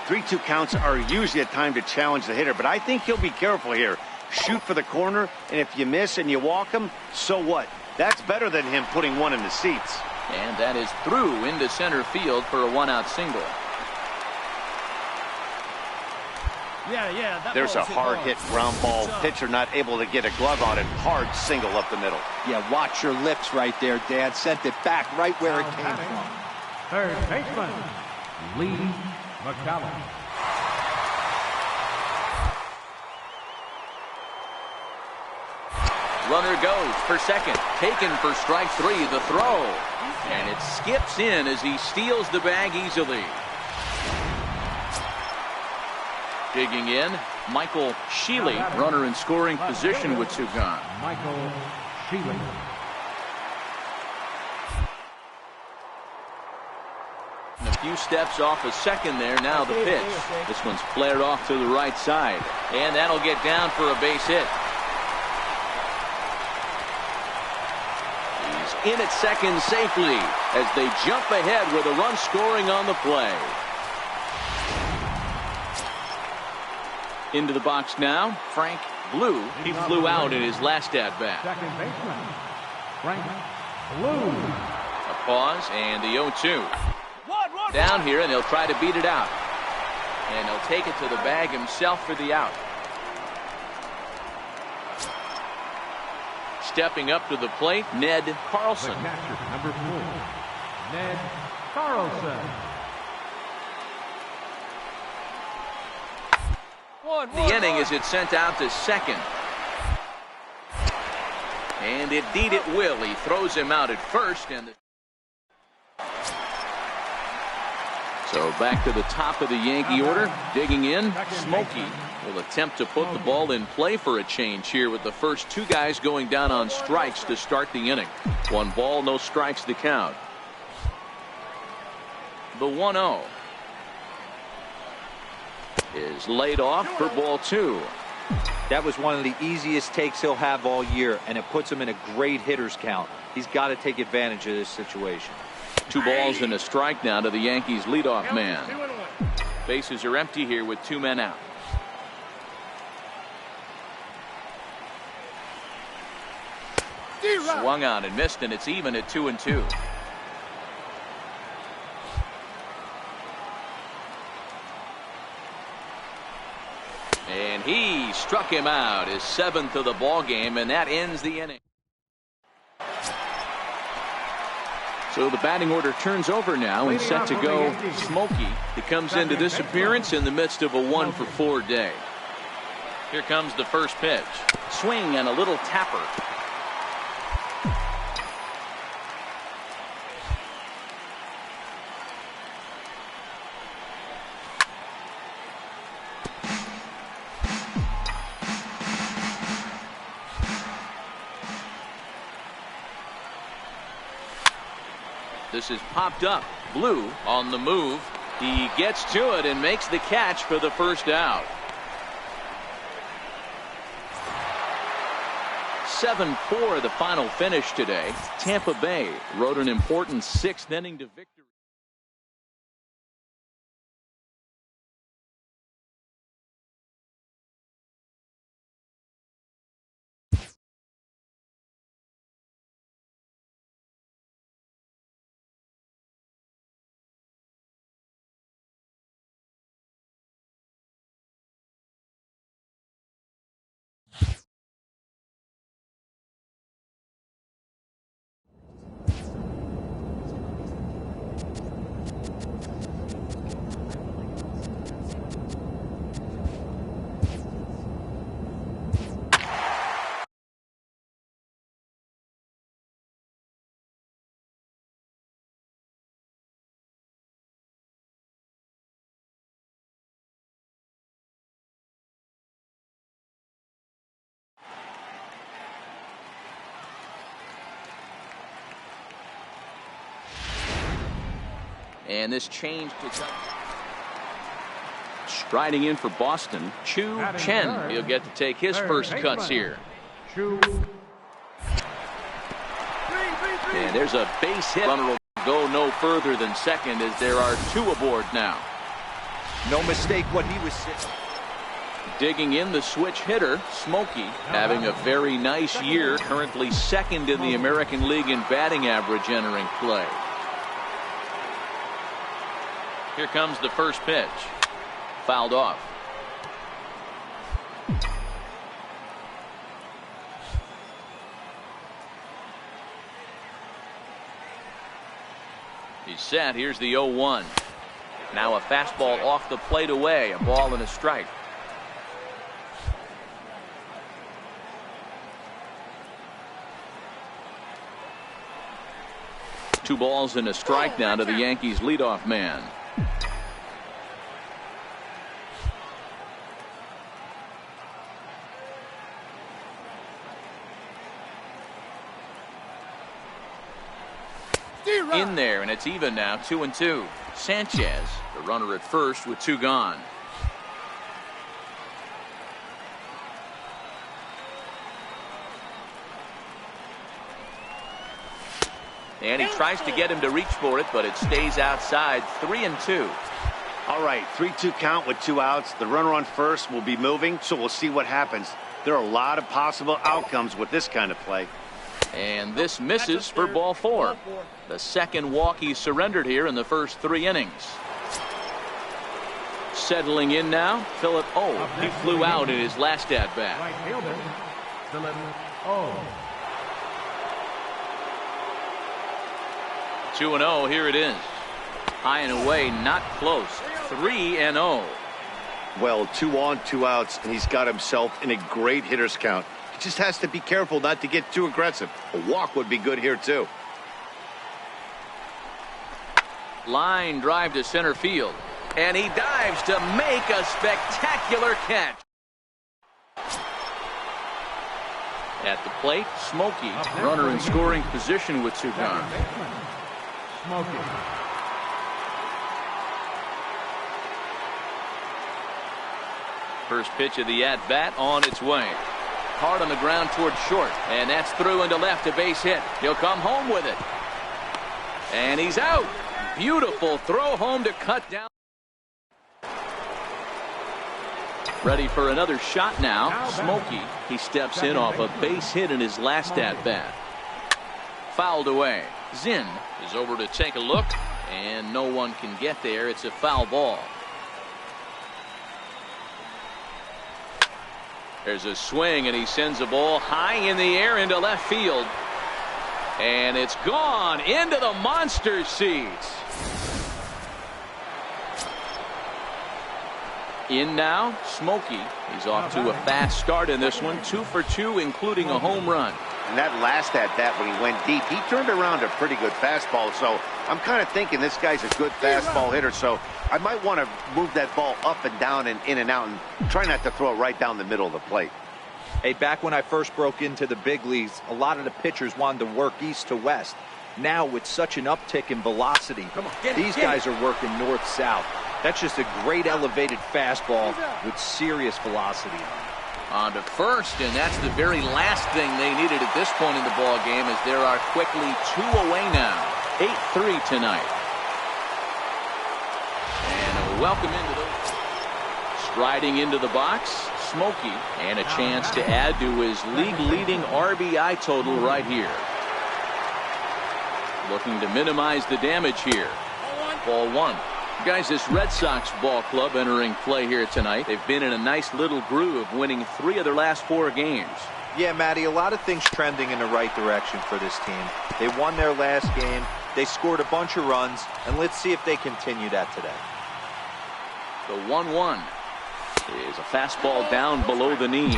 Three-two counts are usually a time to challenge the hitter, but I think he'll be careful here. Shoot for the corner, and if you miss and you walk him, so what? That's better than him putting 1 in the seats. And that is through into center field for a 1-out single. There's a hard-hit ground ball. Pitcher not able to get a glove on it. Hard single up the middle. Yeah, watch your lips right there, Dad. Sent it back right where it came from. Third baseman, Lee McCallum. Runner goes for second. Taken for strike 3. The throw. And it skips in as he steals the bag easily. Digging in, Michael Shealy, runner in scoring position with 2 gone. Michael Shealy. A few steps off a second there. Now the pitch. This one's flared off to the right side. And that'll get down for a base hit. He's in at second safely as they jump ahead with a run scoring on the play. Into the box now, Frank Blue. He flew out in his last at-bat. Second baseman, Frank Blue. A pause and the 0-2. Down here, and they'll try to beat it out. And he'll take it to the bag himself for the out. Stepping up to the plate, Ned Carlson. The catcher, number 4, Ned Carlson. The inning as it's sent out to second. And indeed it will. He throws him out at first. And so back to the top of the Yankee order. Digging in, Smokey will attempt to put the ball in play for a change here with the first two guys going down on strikes to start the inning. 1 ball, no strikes to count. The 1-0 is laid off for ball 2. That was one of the easiest takes he'll have all year, and it puts him in a great hitter's count. He's got to take advantage of this situation. 2 balls and a strike now to the Yankees leadoff man. Bases are empty here with 2 men out. Swung on and missed, and it's even at 2-2. And he struck him out, his 7th of the ball game, and that ends the inning. So the batting order turns over now and set to go Smokey. He comes into this appearance in the midst of a 1-for-4 day. Here comes the first pitch. Swing and a little tapper. This is popped up. Blue on the move. He gets to it and makes the catch for the first out. 7-4 the final finish today. Tampa Bay rode an important 6th inning to victory. And this change to striding in for Boston, Chu Chen. He'll get to take his first cuts here. And there's a base hit. Runner will go no further than second as there are 2 aboard now. No mistake what he was sitting. Digging in the switch hitter, Smokey, having a very nice year, currently 2nd in the American League in batting average entering play. Here comes the first pitch. Fouled off. He's set. Here's the 0-1. Now a fastball off the plate away. A ball and a strike. Two balls and a strike now to the Yankees leadoff man. In there, and it's even now, 2-2. Sanchez, the runner at first with 2 gone. And he tries to get him to reach for it, but it stays outside. 3-2. All right, 3-2 count with 2 outs. The runner on first will be moving, so we'll see what happens. There are a lot of possible outcomes with this kind of play. And this misses for ball 4. The second walk he surrendered here in the first 3 innings. Settling in now, Philip O. He flew out in his last at-bat. Right fielder, Philip O. 2-0, here it is. High and away, not close. 3-0. Well, 2 on, 2 outs, and he's got himself in a great hitter's count. He just has to be careful not to get too aggressive. A walk would be good here, too. Line drive to center field. And he dives to make a spectacular catch. At the plate, Smokey, runner in scoring position with 2 gone. Smokey. First pitch of the at-bat on its way. Hard on the ground toward short. And that's through into left, a base hit. He'll come home with it. And he's out. Beautiful throw home to cut down. Ready for another shot now. Smokey, he steps in off a base hit in his last at-bat. Fouled away. Zinn is over to take a look, and no one can get there. It's a foul ball. There's a swing, and he sends a ball high in the air into left field. And it's gone into the monster seats. In now, Smokey. He's off to a fast start in this one. 2 for 2, including a home run. And that last at-bat when he went deep, he turned around a pretty good fastball. So I'm kind of thinking this guy's a good fastball hitter. So I might want to move that ball up and down and in and out and try not to throw it right down the middle of the plate. Hey, back when I first broke into the big leagues, a lot of the pitchers wanted to work east to west. Now, with such an uptick in velocity, these guys are working north-south. That's just a great elevated fastball with serious velocity on it. On to first, and that's the very last thing they needed at this point in the ball game, as there are quickly 2 away now. 8-3 tonight. And a welcome into the striding into the box, Smokey, and a chance to add to his league-leading RBI total right here. Looking to minimize the damage here. Ball 1. Guys, this Red Sox ball club entering play here tonight. They've been in a nice little groove, winning 3 of their last 4 games. Yeah, Matty, a lot of things trending in the right direction for this team. They won their last game. They scored a bunch of runs, and let's see if they continue that today. The 1-1 is a fastball down below the knees.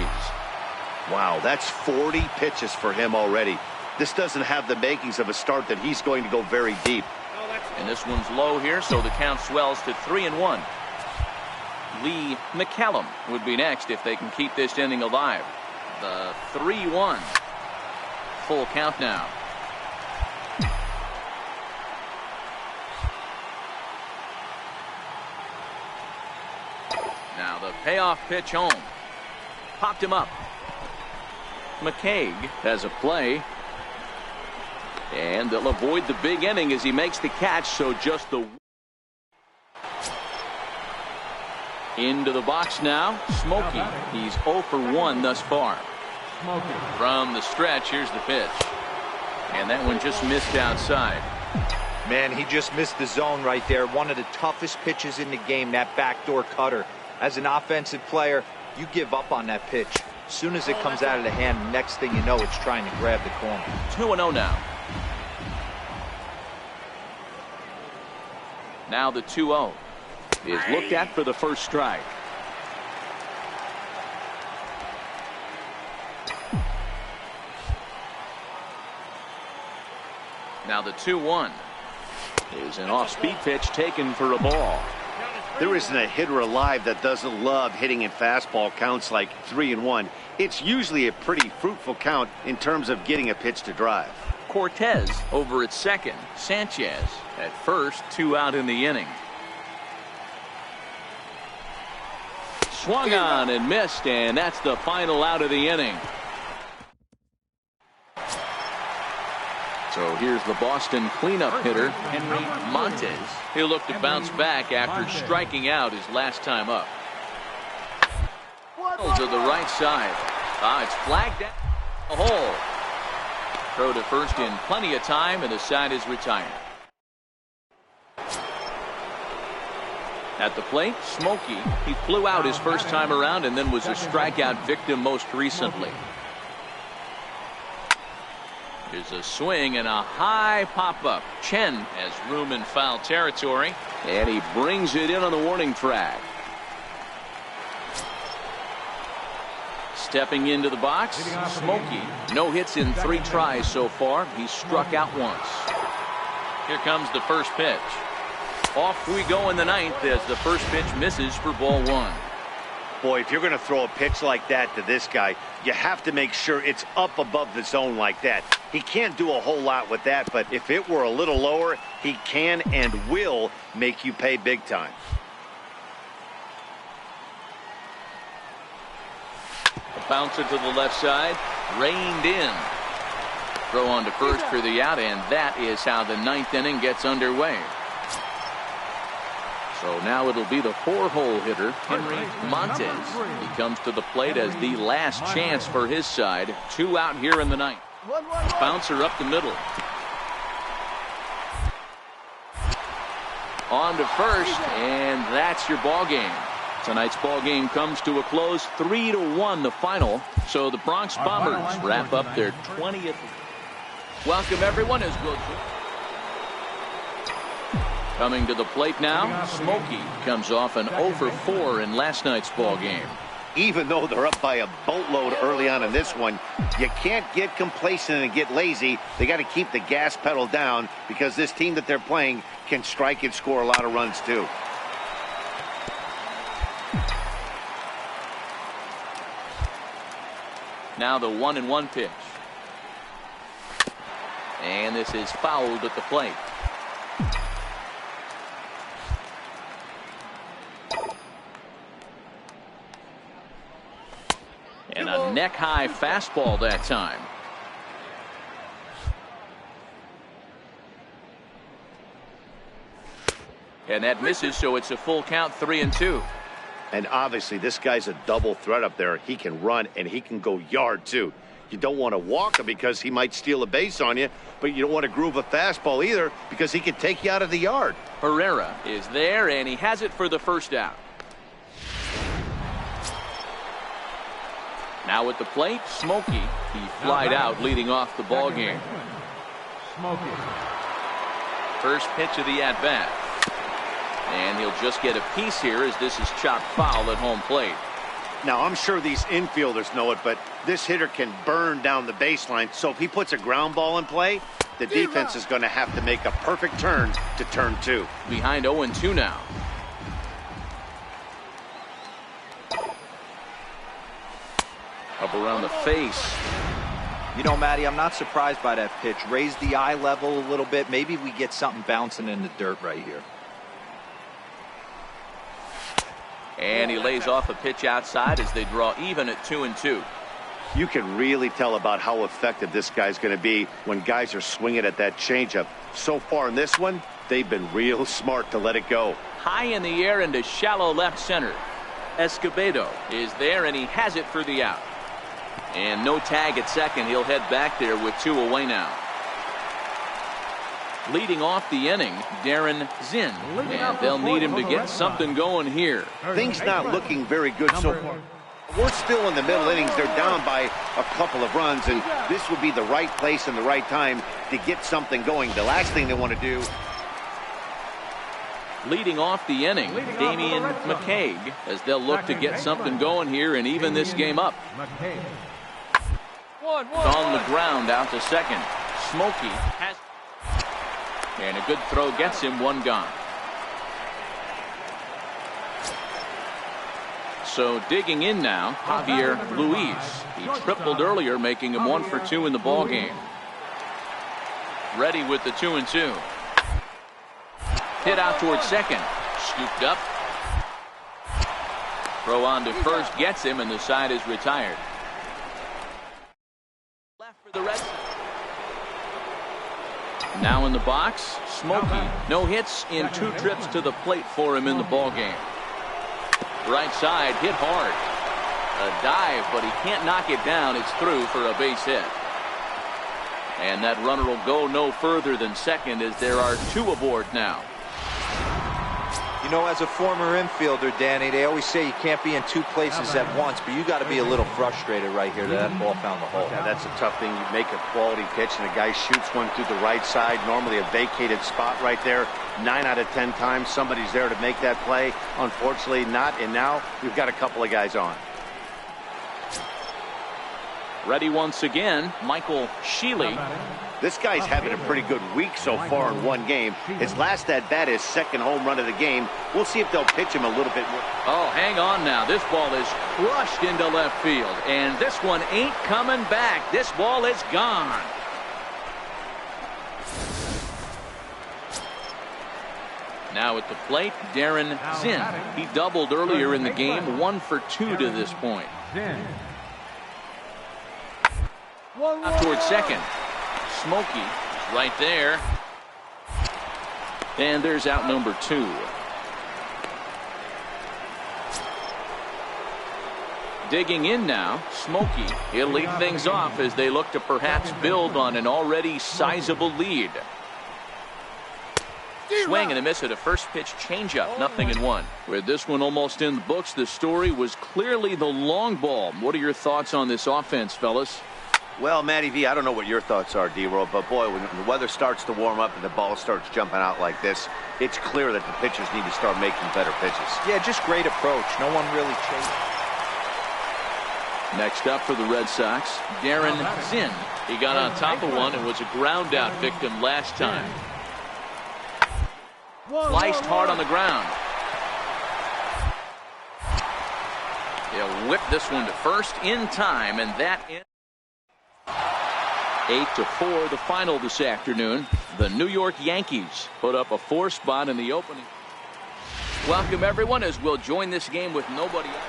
Wow, that's 40 pitches for him already. This doesn't have the makings of a start that he's going to go very deep. And this one's low here, so the count swells to 3-1. Lee McCallum would be next if they can keep this inning alive. The 3-1. Full count now. Now the payoff pitch home. Popped him up. McCaig has a play. And they'll avoid the big inning as he makes the catch, so just the... Into the box now, Smokey. He's 0 for 1 thus far. From the stretch, here's the pitch. And that one just missed outside. Man, he just missed the zone right there. One of the toughest pitches in the game, that backdoor cutter. As an offensive player, you give up on that pitch. As soon as it comes out of the hand, next thing you know, it's trying to grab the corner. 2-0 now. Now the 2-0 is looked at for the first strike. Now the 2-1 is an off-speed pitch taken for a ball. There isn't a hitter alive that doesn't love hitting in fastball counts like 3-1. It's usually a pretty fruitful count in terms of getting a pitch to drive. Cortez over at second. Sanchez at first. 2 out in the inning. Swung on and missed, and that's the final out of the inning. So here's the Boston cleanup hitter, Henry Montes. He'll look to bounce back after striking out his last time up. To the right side. It's flagged down the hole. Throw to first in plenty of time, and the side is retired. At the plate, Smokey. He flew out his first time around and then was a strikeout victim most recently. Here's a swing and a high pop-up. Chen has room in foul territory. And he brings it in on the warning track. Stepping into the box, Smokey. No hits in 3 tries so far. He's struck out once. Here comes the first pitch. Off we go in the 9th as the first pitch misses for ball 1. Boy, if you're going to throw a pitch like that to this guy, you have to make sure it's up above the zone like that. He can't do a whole lot with that, but if it were a little lower, he can and will make you pay big time. A bouncer to the left side, reined in. Throw on to first for the out, and that is how the 9th inning gets underway. So now it'll be the 4-hole hitter, Henry Montes. He comes to the plate as the last chance for his side. 2 out here in the 9th. Bouncer up the middle. On to first, and that's your ball game. Tonight's ball game comes to a close, 3-1 the final. So the Bronx Bombers wrap up their 20th. Welcome everyone as we'll. Coming to the plate now, Smokey comes off an 0 for 4 in last night's ball game. Even though they're up by a boatload early on in this one, you can't get complacent and get lazy. They got to keep the gas pedal down because this team that they're playing can strike and score a lot of runs too. Now the 1-1 pitch. And this is fouled at the plate. And a neck-high fastball that time. And that misses, so it's a full count, 3-2. And obviously this guy's a double threat up there. He can run and he can go yard too. You don't want to walk him because he might steal a base on you, but you don't want to groove a fastball either because he can take you out of the yard. Herrera is there, and he has it for the first out. Now at the plate, Smokey. He flied out leading off the ball game. Smokey. First pitch of the at-bat. And he'll just get a piece here as this is chopped foul at home plate. Now, I'm sure these infielders know it, but this hitter can burn down the baseline. So if he puts a ground ball in play, the defense is going to have to make a perfect turn to turn 2. Behind 0-2 now. Up around the face. You know, Matty, I'm not surprised by that pitch. Raise the eye level a little bit. Maybe we get something bouncing in the dirt right here. And he lays off a pitch outside as they draw even at 2-2. You can really tell about how effective this guy's going to be when guys are swinging at that changeup. So far in this one, they've been real smart to let it go. High in the air into shallow left center. Escobedo is there, and he has it for the out. And no tag at second. He'll head back there with 2 away now. Leading off the inning, Darren Zinn. And they'll need him to get something going here. Things not looking very good so far. We're still in the middle innings. They're down by a couple of runs, and this would be the right place and the right time to get something going. The last thing they want to do. Leading off the inning, Damian McCaig, as they'll look to get something going here and even this game up. On the ground out to second. Smokey has. And a good throw gets him, 1 gone. So digging in now, Javier Luis. He tripled earlier, making him 1 for 2 in the ball game. Ready with the 2-2. Hit out towards second. Scooped up. Throw on to first gets him, and the side is retired. Left for the Reds. Now in the box, Smokey. No hits in 2 trips to the plate for him in the ball game. Right side, hit hard. A dive, but he can't knock it down. It's through for a base hit. And that runner will go no further than second as there are 2 aboard now. You know, as a former infielder, Danny, they always say you can't be in two places at once, but you got to be a little frustrated right here that that ball found the hole. Yeah, that's a tough thing. You make a quality pitch and a guy shoots one through the right side, normally a vacated spot right there. 9 out of 10 times somebody's there to make that play. Unfortunately not, and now we've got a couple of guys on. Ready once again, Michael Sheely. This guy's having a pretty good week so far in one game. His last at-bat is second home run of the game. We'll see if they'll pitch him a little bit more. Oh, hang on now. This ball is crushed into left field. And this one ain't coming back. This ball is gone. Now at the plate, Darren Zinn. He doubled earlier in the game, 1 for 2 to this point. Out towards second. Smokey right there. And there's out number 2. Digging in now, Smokey. He'll lead things off as they look to perhaps build on an already sizable lead. Swing and a miss at a first pitch changeup, 0-1. With this one almost in the books, the story was clearly the long ball. What are your thoughts on this offense, fellas? Well, Matty V, I don't know what your thoughts are, D-Roll, but boy, when the weather starts to warm up and the ball starts jumping out like this, it's clear that the pitchers need to start making better pitches. Yeah, just great approach. No one really chased. Next up for the Red Sox, Darren Zinn. He got on top of one and was a ground out victim last time. Sliced hard on the ground. They'll whip this one to first in time, and that ends 8-4 the final this afternoon. The New York Yankees put up a 4 spot in the opening. Welcome everyone as we'll join this game with nobody else.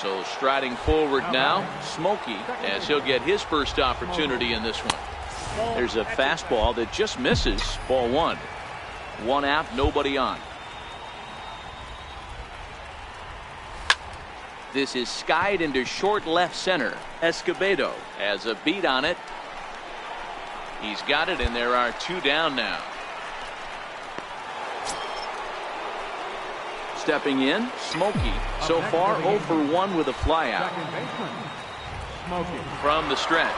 So striding forward now, Smokey, as he'll get his first opportunity in this one. There's a fastball that just misses. Ball 1. 1 out, nobody on. This is skied into short left center. Escobedo has a beat on it. He's got it, and there are 2 down now. Stepping in, Smokey. So far 0 for 1 with a flyout. From the stretch.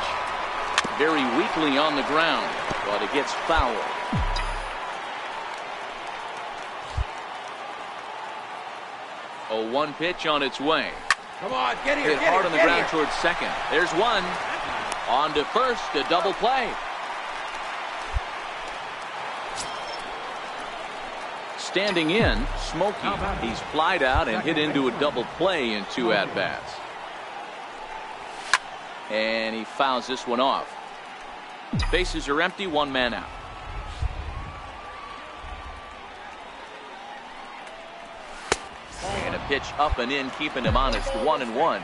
Very weakly on the ground, but it gets foul. A 1 pitch on its way. Come on, get here. Hit hard on the ground towards second. There's one. On to first, a double play. Standing in, Smokey. He's flied out and hit into a double play in 2 at-bats. And he fouls this one off. Bases are empty, 1 man out. And a pitch up and in, keeping him honest, 1-1.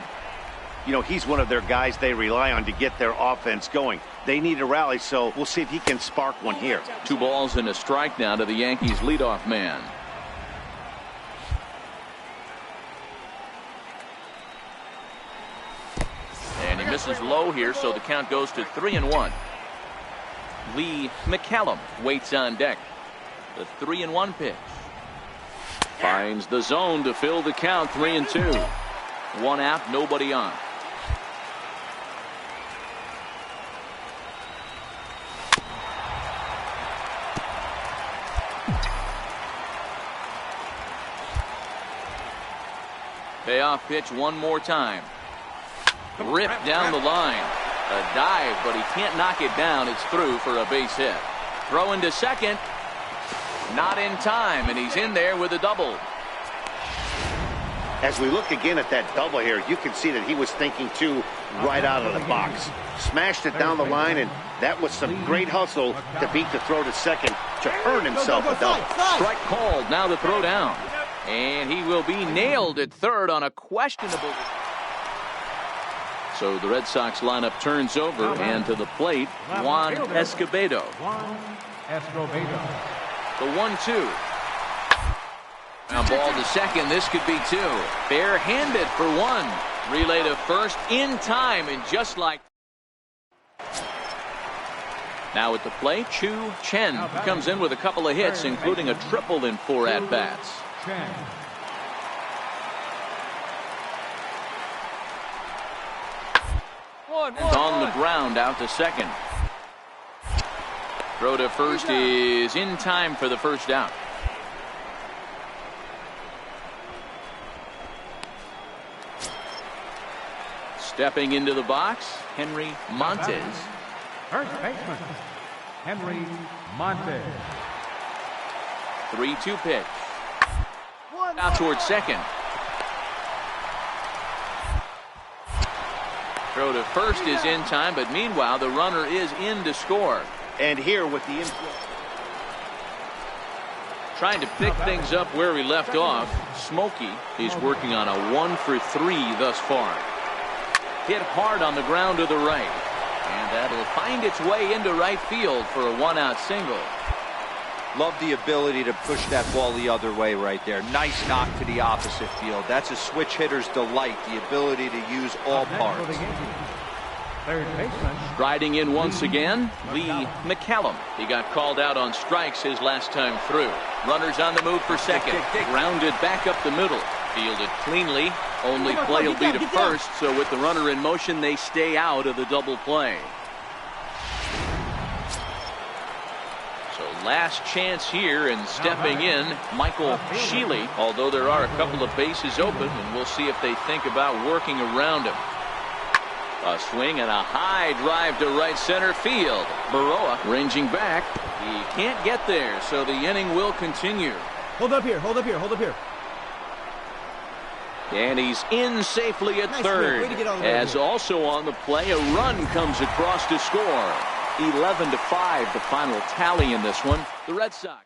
You know, he's one of their guys they rely on to get their offense going. They need a rally, so we'll see if he can spark one here. 2 balls and a strike now to the Yankees leadoff man. And he misses low here, so the count goes to 3-1. Lee McCallum waits on deck. The 3-1 pitch. Finds the zone to fill the count, 3-2. 1 out, nobody on. Payoff pitch one more time. Ripped down the line. A dive, but he can't knock it down. It's through for a base hit. Throw into second. Not in time, and he's in there with a double. As we look again at that double here, you can see that he was thinking too right out of the box. Smashed it down the line, and that was some great hustle to beat the throw to second to earn himself a double. Strike called. Now the throw down. And he will be nailed at third on a questionable. So the Red Sox lineup turns over, and to the plate, Juan Escobedo. The 1-2. Now ball to second. This could be 2. Barehanded for 1. Relay to first in time, and just like Now at the plate, Chu Chen comes in with a couple of hits, including a triple in 4 at-bats. On the ground, out to second. Throw to first is in time for the first out. Stepping into the box, Henry Montes. First baseman, Henry Montes. 3-2 pitch. Out towards second. Throw to first is in time, but meanwhile the runner is in to score. And here with the infield. Trying to pick things up where he left off, Smokey is working on a 1 for 3 thus far. Hit hard on the ground to the right. And that'll find its way into right field for a 1-out single. Love the ability to push that ball the other way right there. Nice knock to the opposite field. That's a switch hitter's delight, the ability to use all parts. Third baseman. Riding in once again, Lee McCallum. He got called out on strikes his last time through. Runners on the move for second. Grounded back up the middle. Fielded cleanly. Only play will be to first, so with the runner in motion, they stay out of the double play. So last chance here, and stepping in, Michael Sheely, although there are a couple of bases open, and we'll see if they think about working around him. A swing and a high drive to right center field. Baroa ranging back. He can't get there, so the inning will continue. Hold up here, hold up here, hold up here. And he's in safely at third. As also on the play, a run comes across to score. 11-5, the final tally in this one. The Red Sox.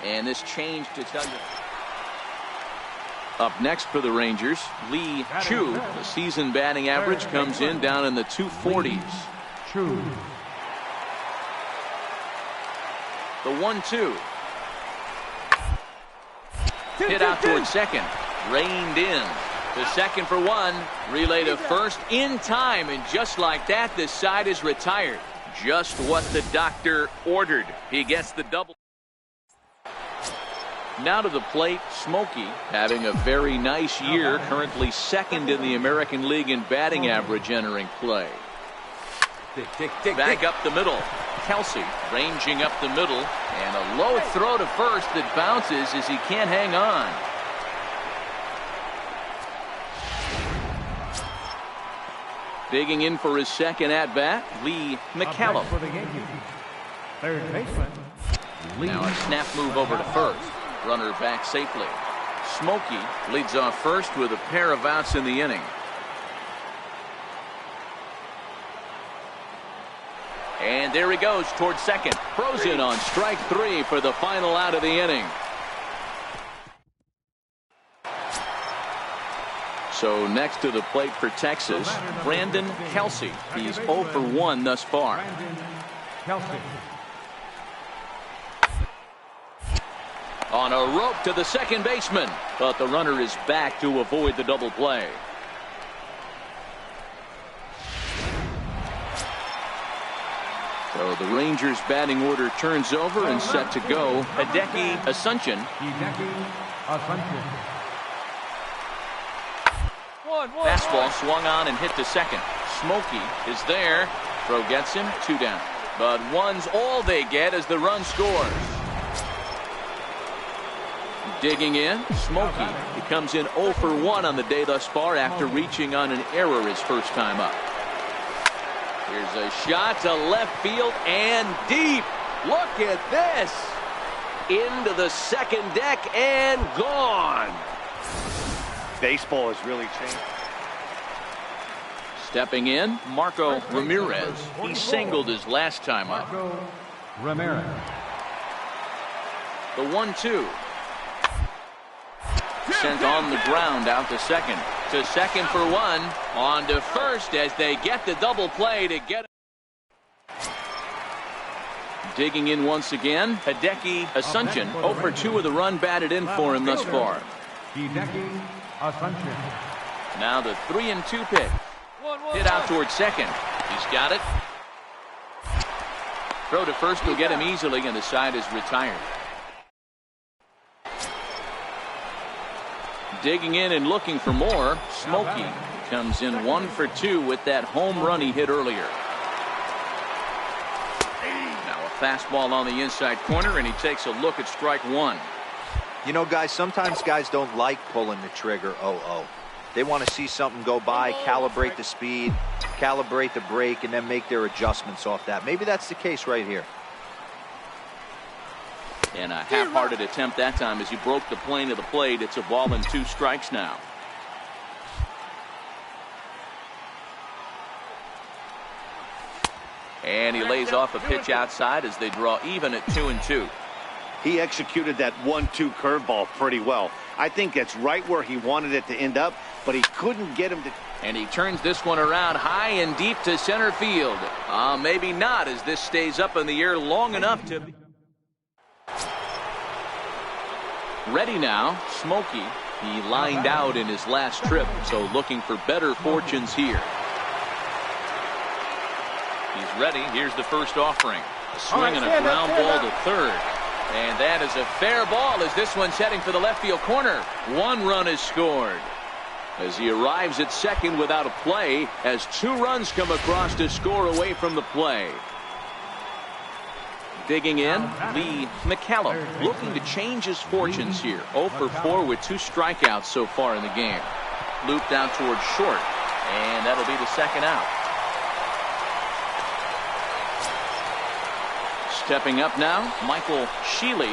And this change to tell you. Up next for the Rangers, Lee Chu. The season batting average comes in down in the 240s. Chu. The 1-2. Hit out towards second. Reined in. To second for one. Relay to first in time. And just like that, this side is retired. Just what the doctor ordered. He gets the double. Now to the plate, Smokey, having a very nice year, currently second in the American League in batting average entering play. Back up the middle. Kelsey ranging up the middle, and a low throw to first that bounces as he can't hang on. Digging in for his second at-bat, Lee McCallum. Third baseman. Now a snap move over to first. Runner back safely. Smokey leads off first with a pair of outs in the inning. And there he goes towards second. Throws in on strike 3 for the final out of the inning. So next to the plate for Texas, Brandon Kelsey. He's 0 for 1 thus far. Kelsey. On a rope to the second baseman, but the runner is back to avoid the double play. So the Rangers batting order turns over and set to go. Hideki Asuncion. Fastball swung on and hit to second. Smokey is there. Throw gets him, 2 down. But one's all they get as the run scores. Digging in, Smokey. He comes in 0 for 1 on the day thus far after reaching on an error his first time up. Here's a shot to left field and deep. Look at this. Into the second deck and gone. Baseball has really changed. Stepping in, Marco Ramirez. He singled his last time up. Marco Ramirez. The 1-2. Sent on the ground out to second. To second for one. On to first as they get the double play to get it. Digging in once again, Hideki Asuncion. 0 for 2 with a run batted in for him thus far. Hideki Asuncion. Now the 3-2 pitch. Hit out towards second. He's got it. Throw to first will get him easily, and the side is retired. Digging in and looking for more. Smokey comes in 1 for 2 with that home run he hit earlier. Now a fastball on the inside corner, and he takes a look at strike one. You know, guys, sometimes guys don't like pulling the trigger 0-0. They want to see something go by, calibrate the speed, calibrate the brake, and then make their adjustments off that. Maybe that's the case right here. And a half-hearted attempt that time as he broke the plane of the plate. It's a ball and 2 strikes now. And he lays off a pitch outside as they draw even at 2-2. He executed that 1-2 curveball pretty well. I think that's right where he wanted it to end up, but he couldn't get him to. And he turns this one around high and deep to center field. Maybe not, as this stays up in the air long enough to. Ready now, Smokey. He lined out in his last trip, so looking for better fortunes here. He's ready. Here's the first offering. A swing and a ground ball to third. And that is a fair ball as this one's heading for the left field corner. 1 run is scored. As he arrives at second without a play, as 2 runs come across to score away from the play. Digging in, Lee McCallum looking to change his fortunes here. 0 for 4 with 2 strikeouts so far in the game. Looped out towards short, and that'll be the second out. Stepping up now, Michael Shealy.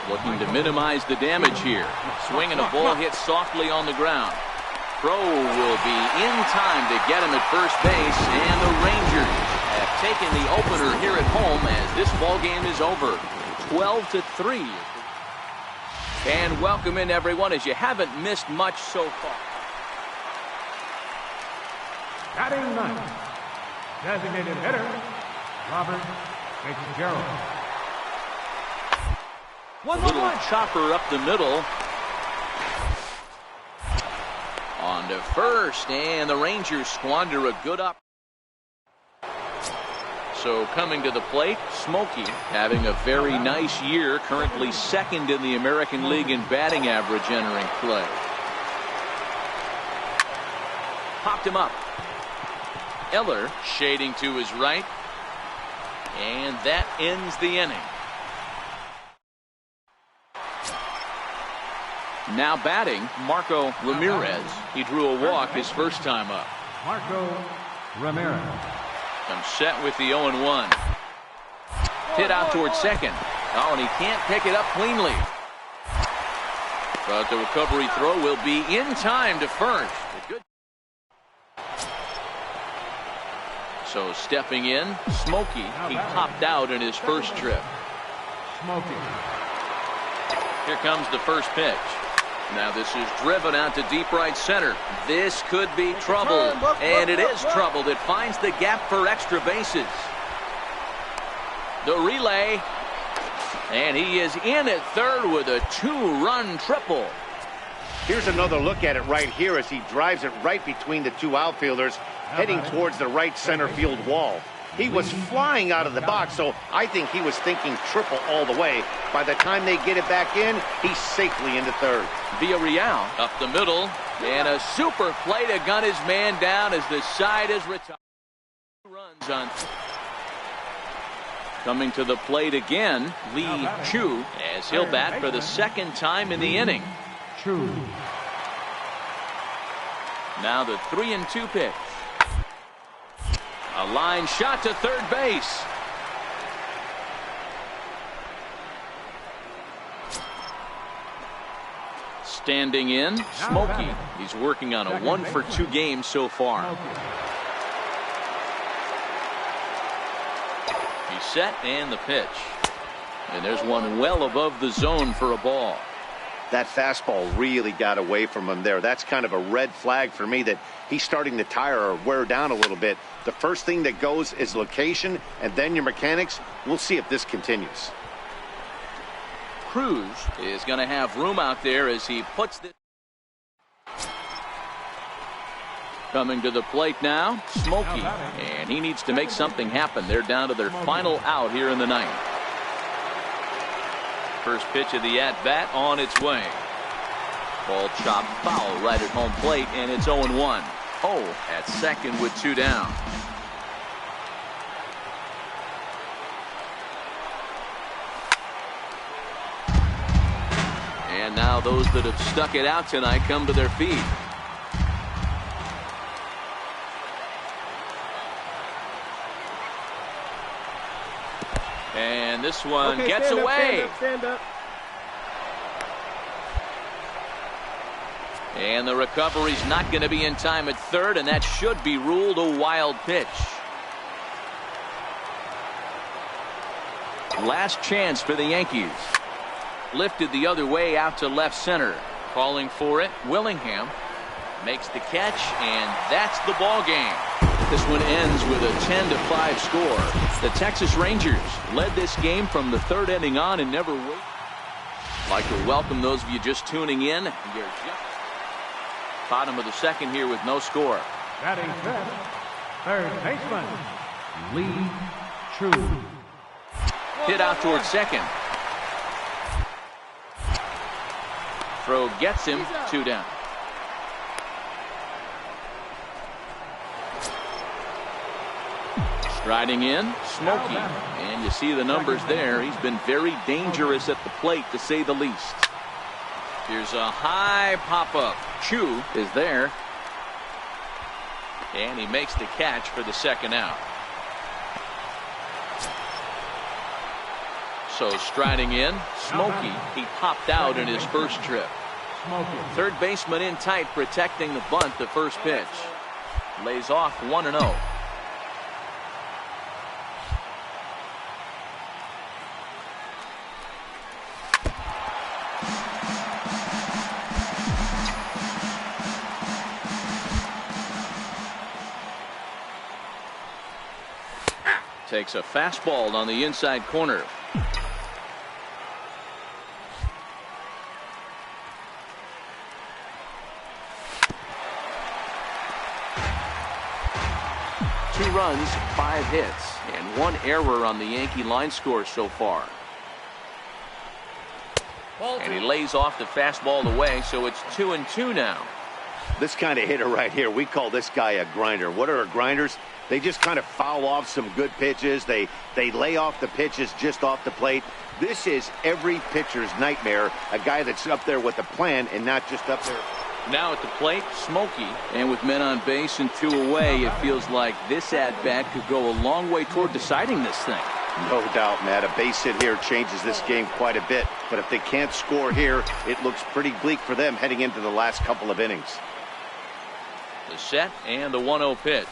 Looking to minimize the damage here. Swinging a ball hit softly on the ground. Throw will be in time to get him at first base, and the Rangers have taken the opener here at home as this ball game is over. 12-3. And welcome in everyone, as you haven't missed much so far. Batting ninth, designated hitter, Robert Fitzgerald. Little chopper up the middle. On to first, and the Rangers squander a good up. So coming to the plate, Smokey having a very nice year, currently second in the American League in batting average entering play. Popped him up. Eller shading to his right. And that ends the inning. Now batting, Marco Ramirez. He drew a walk his first time up. Marco Ramirez. Comes set with the 0-1. Hit out towards second. Oh, and he can't pick it up cleanly. But the recovery throw will be in time to first. Good. So stepping in, Smokey. He popped out in his first trip. Smokey. Here comes the first pitch. Now this is driven out to deep right center. This could be trouble. And it is troubled. It finds the gap for extra bases. The relay. And he is in at third with a 2-run triple. Here's another look at it right here as he drives it right between the 2 outfielders, heading towards the right center field wall. He was flying out of the box, so I think he was thinking triple all the way. By the time they get it back in, he's safely into third. Villarreal up the middle, and a super play to gun his man down as the side is retired. Runs on. Coming to the plate again, Lee Chu, as he'll bat for the second time in the inning. Chu. Now the 3-2 pitch. A line shot to third base. Standing in, Smokey. He's working on a 1-for-2 game so far. He's set and the pitch. And there's one well above the zone for a ball. That fastball really got away from him there. That's kind of a red flag for me that he's starting to tire or wear down a little bit. The first thing that goes is location and then your mechanics. We'll see if this continues. Cruz is going to have room out there as he puts this. Coming to the plate now, Smokey, and he needs to make something happen. They're down to their final out here in the ninth. First pitch of the at-bat on its way. Ball chopped foul right at home plate, and it's 0-1. Oh, at second with 2 down. And now those that have stuck it out tonight come to their feet. And this one gets away. Stand up. And the recovery's not going to be in time at third, and that should be ruled a wild pitch. Last chance for the Yankees. Lifted the other way out to left center. Calling for it, Willingham makes the catch, and that's the ball game. This one ends with a 10-5 score. The Texas Rangers led this game from the third inning on and never wait. I'd like to welcome those of you just tuning in. You're just bottom of the second here with no score. Batting fifth, third baseman, Lee True. Hit out towards second. Throw gets him, 2 down. Striding in, Smokey. And you see the numbers there. He's been very dangerous at the plate, to say the least. Here's a high pop-up. Chu is there. And he makes the catch for the second out. So striding in, Smokey. He popped out in his first trip. Third baseman in tight, protecting the bunt the first pitch. Lays off 1-0. Takes a fastball on the inside corner. Two runs, 5 hits, and 1 error on the Yankee line score so far. And he lays off the fastball away, so it's 2-2 now. This kind of hitter right here, we call this guy a grinder. What are grinders? They just kind of foul off some good pitches. They lay off the pitches just off the plate. This is every pitcher's nightmare, a guy that's up there with a plan and not just up there. Now at the plate, Smokey. And with men on base and 2 away, it feels like this at-bat could go a long way toward deciding this thing. No doubt, Matt. A base hit here changes this game quite a bit. But if they can't score here, it looks pretty bleak for them heading into the last couple of innings. The set and the 1-0 pitch.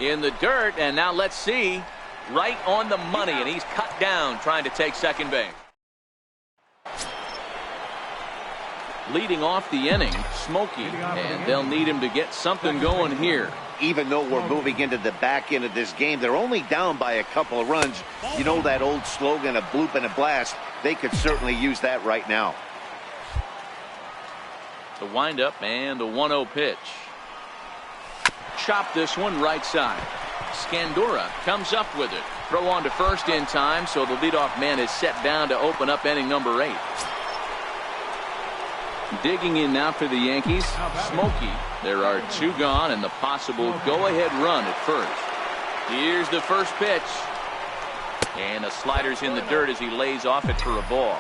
In the dirt, and now let's see. Right on the money, and he's cut down trying to take second base. Leading off the inning, Smokey, and they'll need him to get something going here. Even though we're moving into the back end of this game, they're only down by a couple of runs. You know that old slogan, a bloop and a blast. They could certainly use that right now. The windup and the 1-0 pitch. Chop this one right side. Scandura comes up with it. Throw on to first in time, so the leadoff man is set down to open up inning number 8. Digging in now for the Yankees, Smokey. There are 2 gone and the possible go-ahead run at first. Here's the first pitch. And the slider's in the dirt as he lays off it for a ball.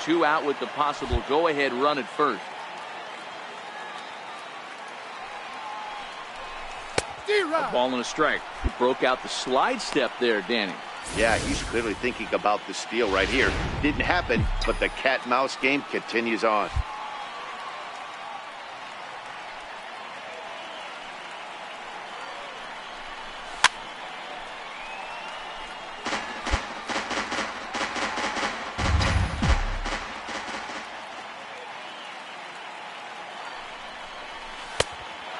2 out with the possible go-ahead run at first. A ball and a strike. He broke out the slide step there, Danny. Yeah, he's clearly thinking about the steal right here. Didn't happen, but the cat-mouse game continues on.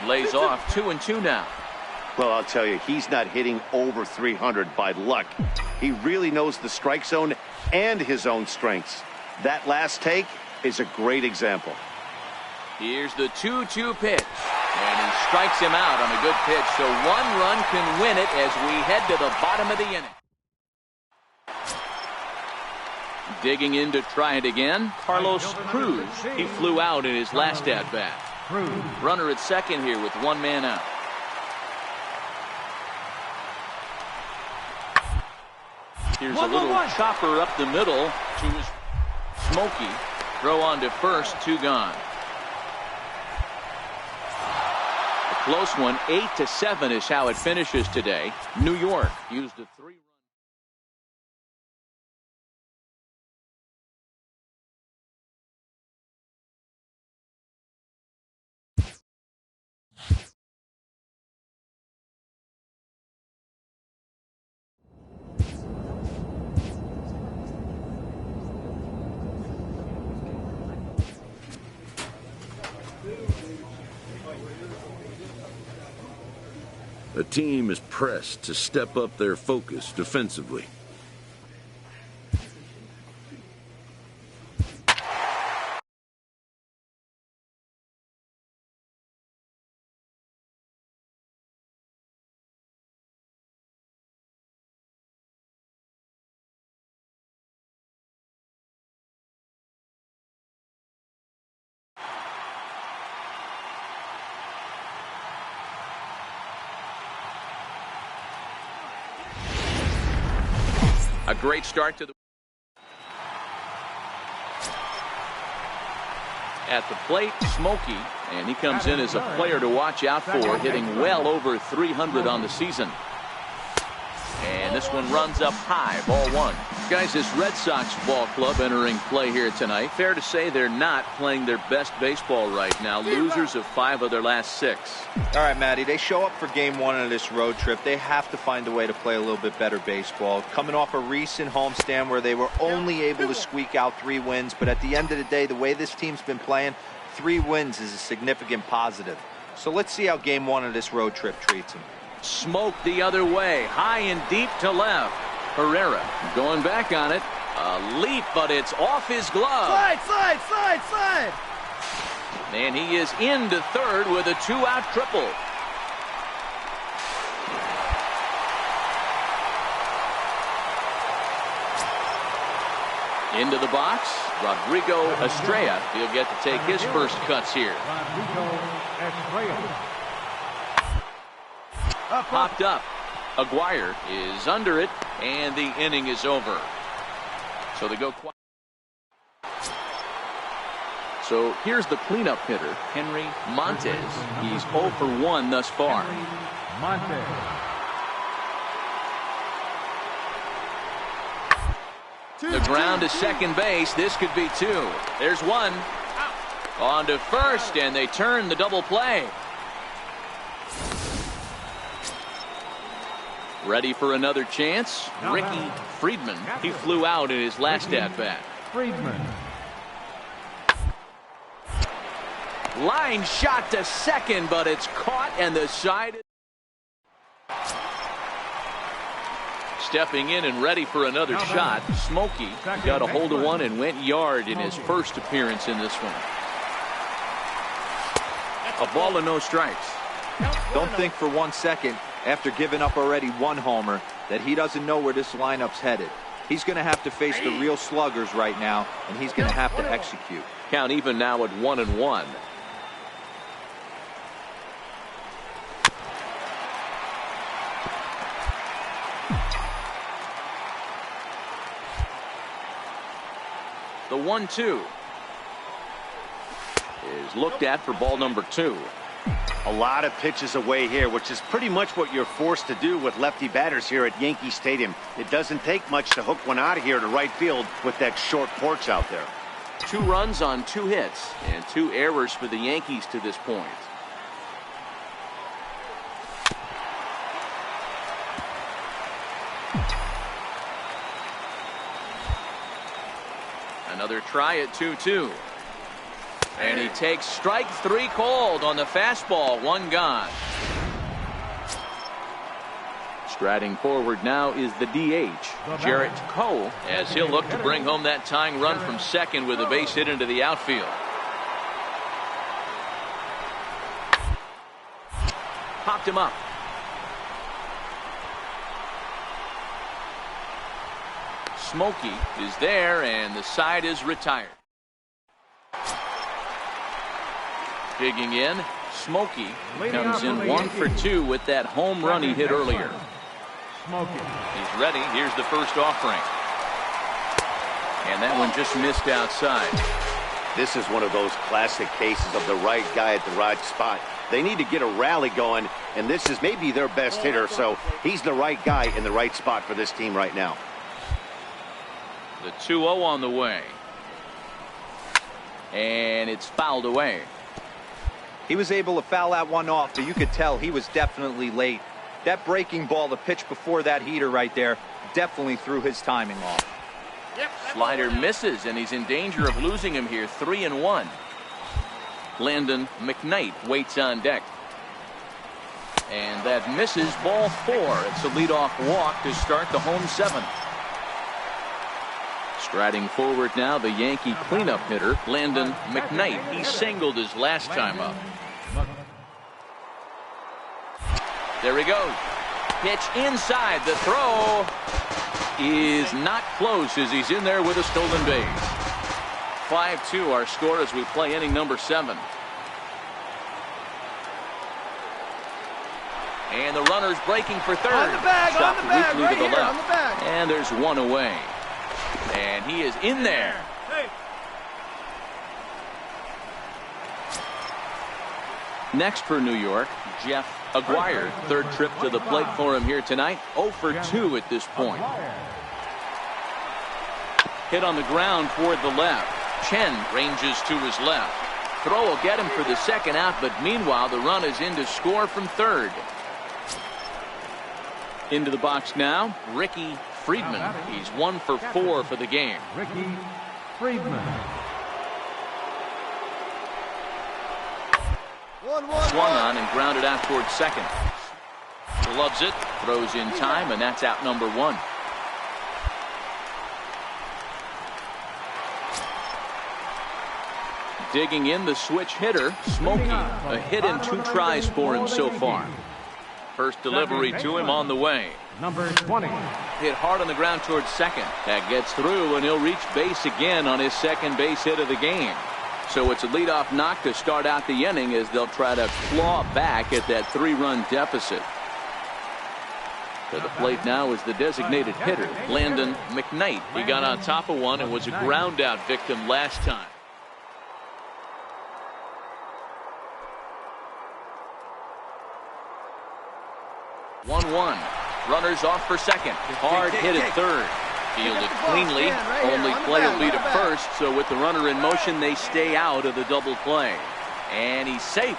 Lays off 2-2 now. Well, I'll tell you, he's not hitting over 300 by luck. He really knows the strike zone and his own strengths. That last take is a great example. Here's the 2-2 pitch. And he strikes him out on a good pitch, so one run can win it as we head to the bottom of the inning. Digging in to try it again, Carlos Cruz. He flew out in his last at-bat. Runner at second here with one man out. Here's a little chopper up the middle to his Smokey. Throw on to first, 2 gone. A close one, 8-7 is how it finishes today. New York used a 3-run. The team is pressed to step up their focus defensively. A great start to the at the plate, Smokey, and he comes in as a player to watch out for, hitting well over 300 on the season. And this one runs up high, ball 1. Guys, this Red Sox ball club entering play here tonight. Fair to say they're not playing their best baseball right now. Losers of 5 of their last 6. All right, Matty, they show up for game 1 of this road trip. They have to find a way to play a little bit better baseball. Coming off a recent homestand where they were only able to squeak out 3 wins. But at the end of the day, the way this team's been playing, 3 wins is a significant positive. So let's see how game 1 of this road trip treats them. Smoke the other way, high and deep to left. Herrera going back on it. A leap, but it's off his glove. Slide! And he is into third with a 2-out triple. Into the box, Rodrigo Estrella. He'll get to take his first cuts here. Popped up. Aguirre is under it, and the inning is over. So they go quiet. So here's the cleanup hitter, Henry Montes. He's 0 for 1 thus far. The ground to second base. This could be 2. There's 1. On to first, and they turn the double play. Ready for another chance? Ricky Friedman. He flew out in his last at-bat. Line shot to second, but it's caught, and the side. Stepping in and ready for another shot. Smokey got a hold of one and went yard in his first appearance in this one. A ball and no strikes. Don't think for 1 second, after giving up already 1 homer, that he doesn't know where this lineup's headed. He's going to have to face the real sluggers right now, and he's going to have to execute. Count even now at 1-1. The 1-2 is looked at for ball number 2. A lot of pitches away here, which is pretty much what you're forced to do with lefty batters here at Yankee Stadium. It doesn't take much to hook one out of here to right field with that short porch out there. 2 runs on 2 hits and 2 errors for the Yankees to this point. Another try at 2-2. And he takes strike 3 called on the fastball. 1 gone. Striding forward now is the DH, Jarrett Cole, as he'll look to bring home that tying run from second with a base hit into the outfield. Popped him up. Smokey is there, and the side is retired. Digging in, Smokey comes in 1 for 2 with that home run he hit earlier. He's ready. Here's the first offering. And that one just missed outside. This is one of those classic cases of the right guy at the right spot. They need to get a rally going, and this is maybe their best hitter, so he's the right guy in the right spot for this team right now. The 2-0 on the way. And it's fouled away. He was able to foul that one off, but you could tell he was definitely late. That breaking ball, the pitch before that heater right there, definitely threw his timing off. Slider misses, and he's in danger of losing him here. 3-1. Landon McKnight waits on deck. And that misses, ball 4. It's a leadoff walk to start the home 7th. Striding forward now, the Yankee cleanup hitter, Landon McKnight. He singled his last time up. There he goes. Pitch inside. The throw is not close as he's in there with a stolen base. 5-2 our score as we play inning number 7. And the runner's breaking for third. On the bag, Stopped on the bag, weakly right to the here, left. on the bag. And there's 1 away. And he is in there. Next for New York, Jeff Aguirre. 3rd trip to the plate for him here tonight. 0 for 2 at this point. Hit on the ground toward the left. Chen ranges to his left. Throw will get him for the 2nd out, but meanwhile the run is in to score from 3rd. Into the box now, Ricky Friedman. He's 1 for 4 for the game. Ricky Friedman. Swung on and grounded out towards second. Loves it, throws in time, and that's out number 1. Digging in, the switch hitter, Smokey. A hit and 2 tries for him so far. First delivery to him on the way. Number 20. Hit hard on the ground towards second. That gets through, and he'll reach base again on his 2nd base hit of the game. So it's a leadoff knock to start out the inning as they'll try to claw back at that 3-run deficit. To the plate now is the designated hitter, Landon McKnight. He got on top of one and was a ground out victim last time. One. Runners off for second. Hard hit at third. Fielded cleanly. Only play will be to first, so with the runner in motion, they stay out of the double play. And he's safe.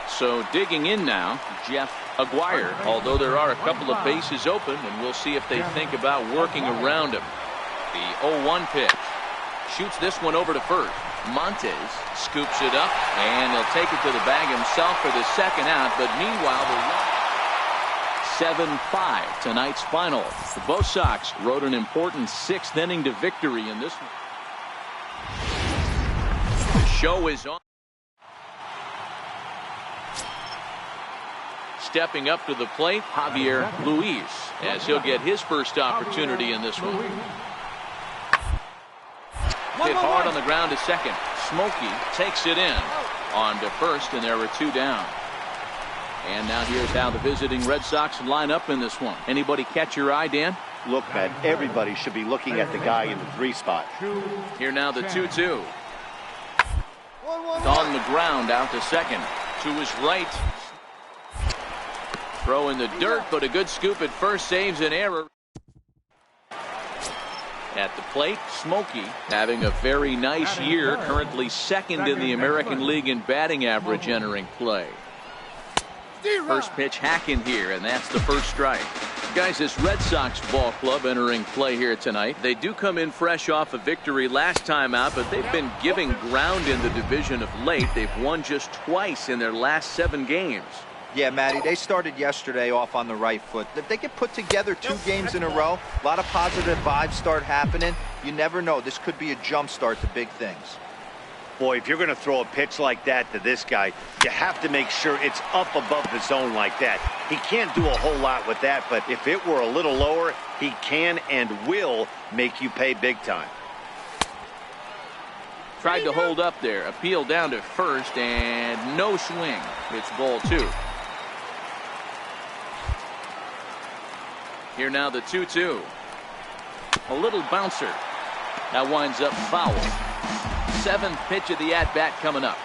So digging in now, Jeff Aguirre, although there are a couple of bases open, and we'll see if they think about working around him. The 0-1 pitch. Shoots this one over to first. Montes scoops it up, and he'll take it to the bag himself for the 2nd out, but meanwhile, the 7-5 tonight's final. The Bo Sox rode an important 6th inning to victory in this one. The show is on. Stepping up to the plate, Javier Luis, as he'll get his first opportunity in this one. Hit hard on the ground to second. Smokey takes it in on to first, and there were 2 down. And now here's how the visiting Red Sox line up in this one. Anybody catch your eye, Dan? Look, man, everybody should be looking at the guy in the 3 spot. Here now the 2-2. On the ground, out to second. To his right. Throw in the dirt, but a good scoop at first, saves an error. At the plate, Smokey having a very nice year, currently second in the American League in batting average entering play. First pitch hacking here, and that's the first strike. Guys, this Red Sox ball club entering play here tonight. They do come in fresh off a victory last time out, but they've been giving ground in the division of late. They've won just twice in their last 7 games. Yeah, Matty, they started yesterday off on the right foot. If they could put together 2 games in a row, a lot of positive vibes start happening. You never know. This could be a jump start to big things. Boy, if you're going to throw a pitch like that to this guy, you have to make sure it's up above the zone like that. He can't do a whole lot with that, but if it were a little lower, he can and will make you pay big time. Tried to hold up there. Appeal down to first, and no swing. It's ball 2. Here now the 2-2. A little bouncer. That winds up foul. 7th pitch of the at-bat coming up.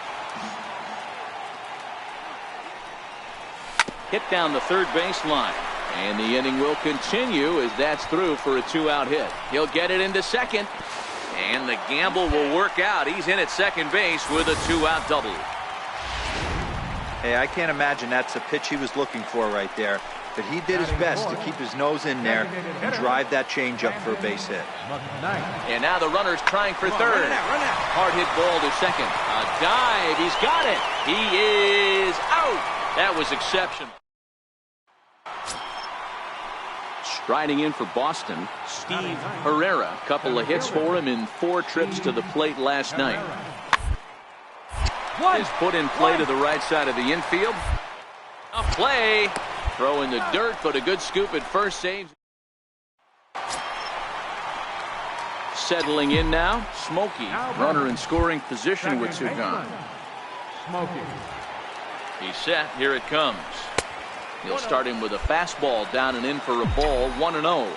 Hit down the third baseline. And the inning will continue as that's through for a 2-out hit. He'll get it into second. And the gamble will work out. He's in at second base with a 2-out double. Hey, I can't imagine that's a pitch he was looking for right there. But he did his best to keep his nose in there and drive that changeup for a base hit. And now the runner's trying for third. Hard hit ball to second. A dive. He's got it. He is out. That was exceptional. Striding in for Boston, Steve Herrera. A couple of hits for him in 4 trips to the plate last night. Is put in play to the right side of the infield. A play. Throw in the dirt, but a good scoop at first, saves. Settling in now, Smokey. Runner in scoring position with 2 gone. Smokey. He's set. Here it comes. He'll start him with a fastball down and in for a ball. 1-0.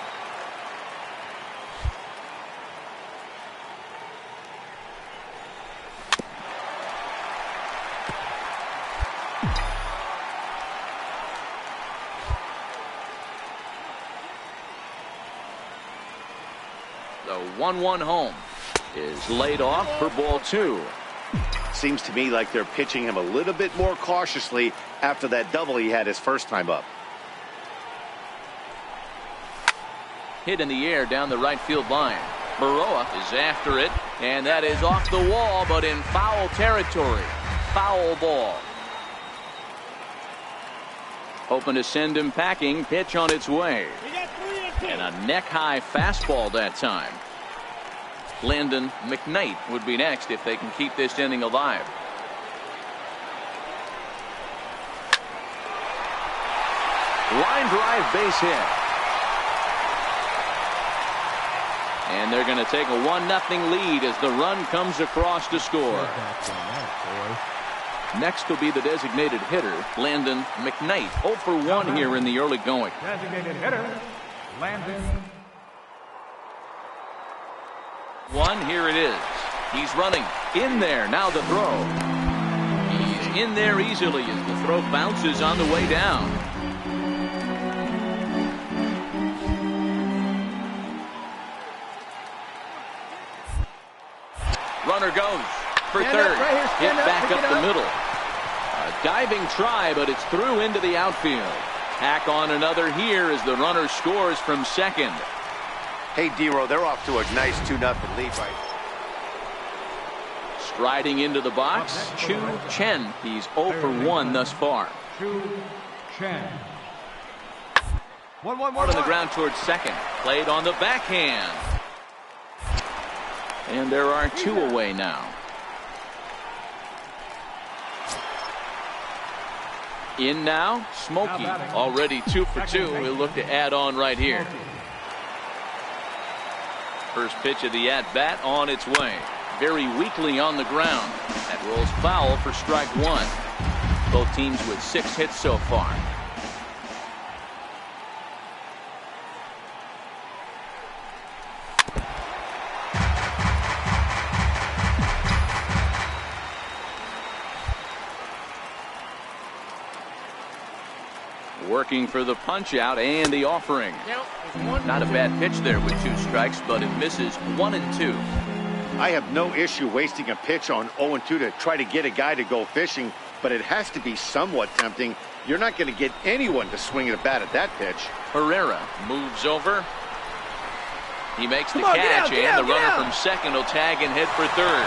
The 1-1 home is laid off for ball 2. Seems to me like they're pitching him a little bit more cautiously after that double he had his first time up. Hit in the air down the right field line. Baroa is after it, and that is off the wall, but in foul territory. Foul ball. Hoping to send him packing. Pitch on its way. And a neck-high fastball that time. Landon McKnight would be next if they can keep this inning alive. Line drive base hit. And they're going to take a 1-0 lead as the run comes across to score. Next will be the designated hitter, Landon McKnight. 0 for 1 here in the early going. Designated hitter, Landon. 1, here it is. He's running in there. Now the throw. He's in there easily as the throw bounces on the way down. Runner goes for third. Hit back up the middle. A diving try, but it's through into the outfield. Hack on another here as the runner scores from second. Hey, D-Row, they're off to a nice 2-0 lead right. Striding into the box, Chu Chen. He's 0 for 1 thus far. Chu Chen. 1-1-1. On the ground towards second. Played on the backhand. And there are 2 away now. In now, Smokey. Already 2 for 2. He'll look to add on right here. First pitch of the at-bat on its way. Very weakly on the ground. That rolls foul for strike 1. Both teams with 6 hits so far. Working for the punch out and the offering. Not a bad pitch there with 2 strikes, but it misses 1 and 2. I have no issue wasting a pitch on 0-2 to try to get a guy to go fishing, but it has to be somewhat tempting. You're not going to get anyone to swing at a bat at that pitch. Herrera moves over. He makes the catch, and the runner from second will tag and head for third.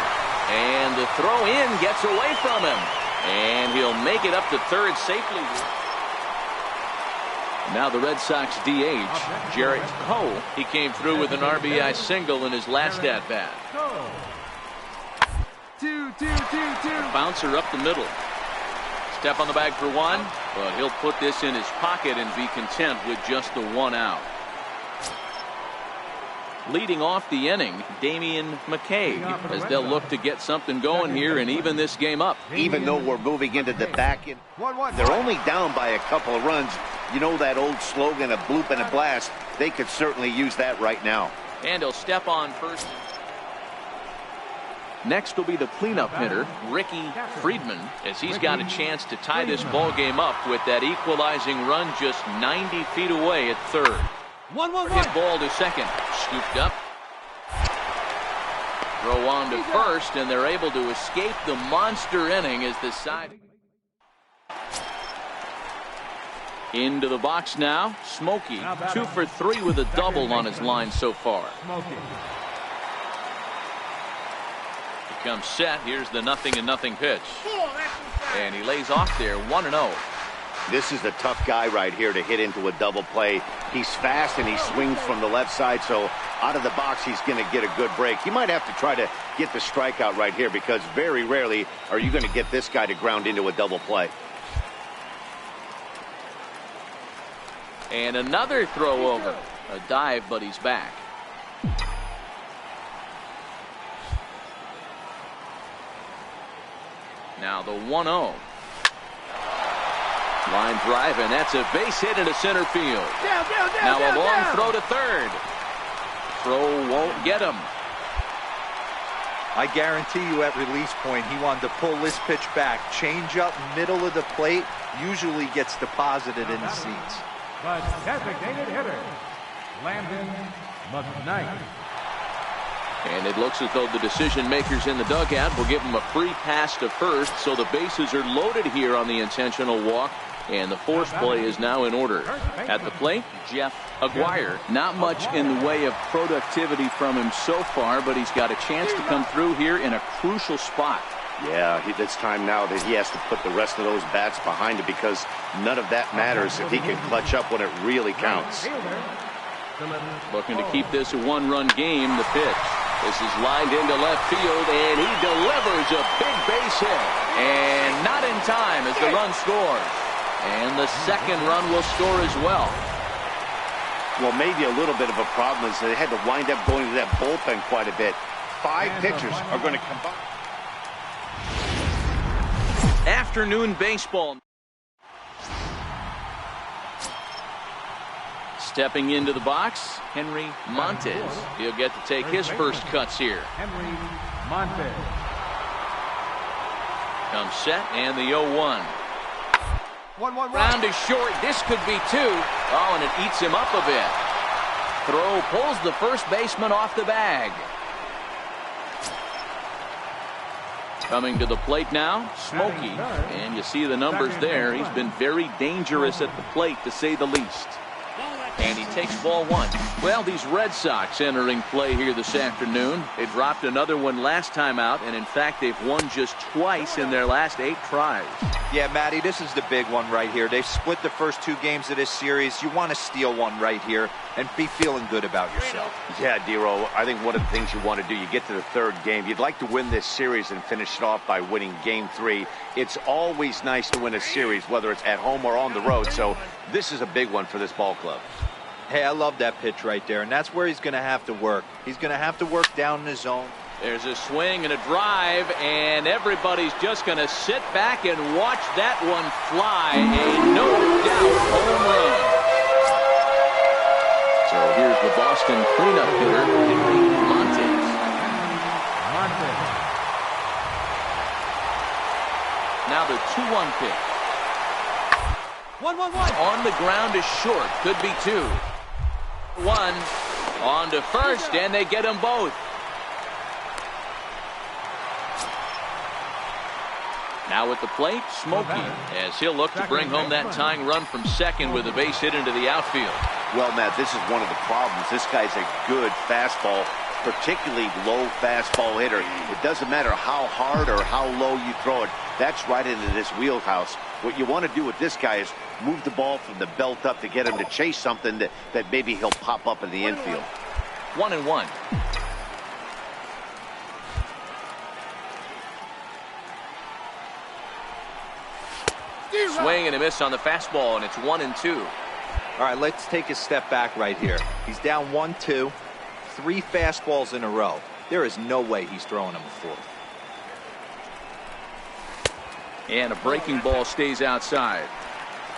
And the throw in gets away from him. And he'll make it up to third safely. Now the Red Sox DH, Jarrett Cole. He came through with an RBI single in his last at-bat. Bouncer up the middle. Step on the bag for 1, but he'll put this in his pocket and be content with just the 1 out. Leading off the inning, Damian McKay, as they'll look to get something going here and even this game up. Even though we're moving into the back end, they're only down by a couple of runs. You know that old slogan, a bloop and a blast. They could certainly use that right now. And he'll step on first. Next will be the cleanup hitter, Ricky Friedman, as he's got a chance to tie this ball game up with that equalizing run just 90 feet away at third. Hit ball to second, scooped up. Throw on to first, and they're able to escape the monster inning as the side. Into the box now, Smokey, 2 for 3 with a double on his line so far. He comes set. Here's the 0-0 pitch. And he lays off there, 1-0. This is the tough guy right here to hit into a double play. He's fast and he swings from the left side, so out of the box he's going to get a good break. He might have to try to get the strikeout right here because very rarely are you going to get this guy to ground into a double play. And another throw over. A dive, but he's back. Now the 1-0. Line drive, and that's a base hit into center field. Now a long throw to third. Throw won't get him. I guarantee you at release point, he wanted to pull this pitch back. Change up middle of the plate usually gets deposited in the seats. The designated hitter, Landon McKnight. And it looks as though the decision makers in the dugout will give him a free pass to first, so the bases are loaded here on the intentional walk, and the force play is now in order. At the plate, Jeff Aguirre. Not much in the way of productivity from him so far, but he's got a chance to come through here in a crucial spot. Yeah, it's time now that he has to put the rest of those bats behind him because none of that matters if he can clutch up when it really counts. Looking to keep this a 1-run game. The pitch. This is lined into left field, and he delivers a big base hit. And not in time as the run scores. And the second run will score as well. Well, maybe a little bit of a problem is they had to wind up going to that bullpen quite a bit. 5 pitchers are going to combine. Afternoon baseball. Stepping into the box, Henry Montes. He'll get to take his first cuts here. Henry Montes. Comes set, and the 0-1. Round is short. This could be 2. Oh, and it eats him up a bit. Throw pulls the first baseman off the bag. Coming to the plate now, Smokey. And you see the numbers there. He's been very dangerous at the plate, to say the least. And he takes ball 1. Well, these Red Sox entering play here this afternoon. They dropped another one last time out, and in fact, they've won just twice in their last 8 tries. Yeah, Matty, this is the big one right here. They've split the first 2 games of this series. You want to steal one right here and be feeling good about yourself. Yeah, Dero, I think one of the things you want to do, you get to the 3rd game. You'd like to win this series and finish it off by winning game 3. It's always nice to win a series, whether it's at home or on the road. So this is a big one for this ball club. Hey, I love that pitch right there, and that's where he's going to have to work. He's going to have to work down in his zone. There's a swing and a drive, and everybody's just going to sit back and watch that one fly. A no-doubt home run. So here's the Boston cleanup hitter, Henry Montes. Now the 2-1 pitch. 1-1-1. on the ground is short. Could be two. One on to first, and they get them both. Now at the plate, Smokey, as he'll look to bring home that tying run from second with a base hit into the outfield. Well, Matt, this is one of the problems. This guy's a good fastball, particularly low fastball hitter. It doesn't matter how hard or how low you throw it. That's right into this wheelhouse. What you want to do with this guy is move the ball from the belt up to get him to chase something that maybe he'll pop up in the infield. 1-1. Swing and a miss on the fastball, and it's 1-2. All right, let's take a step back right here. He's down 1-2, 3 fastballs in a row. There is no way he's throwing him a fourth. And a breaking ball stays outside.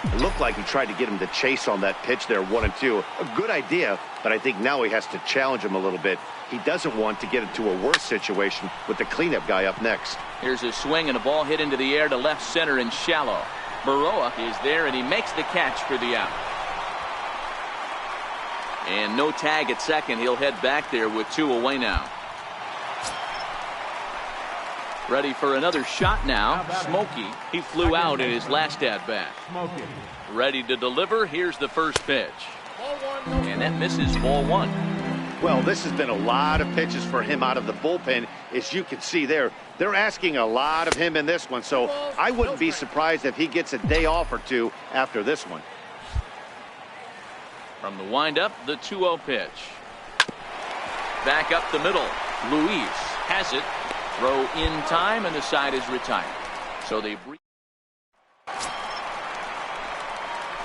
It looked like he tried to get him to chase on that pitch there, 1-2. A good idea, but I think now he has to challenge him a little bit. He doesn't want to get into a worse situation with the cleanup guy up next. Here's a swing and a ball hit into the air to left center and shallow. Baroa is there, and he makes the catch for the out. And no tag at second. He'll head back there with 2 away now. Ready for another shot now. Smokey, he flew out in his last at-bat. Ready to deliver. Here's the first pitch. And that misses, ball 1. Well, this has been a lot of pitches for him out of the bullpen. As you can see there, they're asking a lot of him in this one, so I wouldn't be surprised if he gets a day off or 2 after this one. From the windup, the 2-0 pitch. Back up the middle. Luis has it. Throw in time, and the side is retired. So they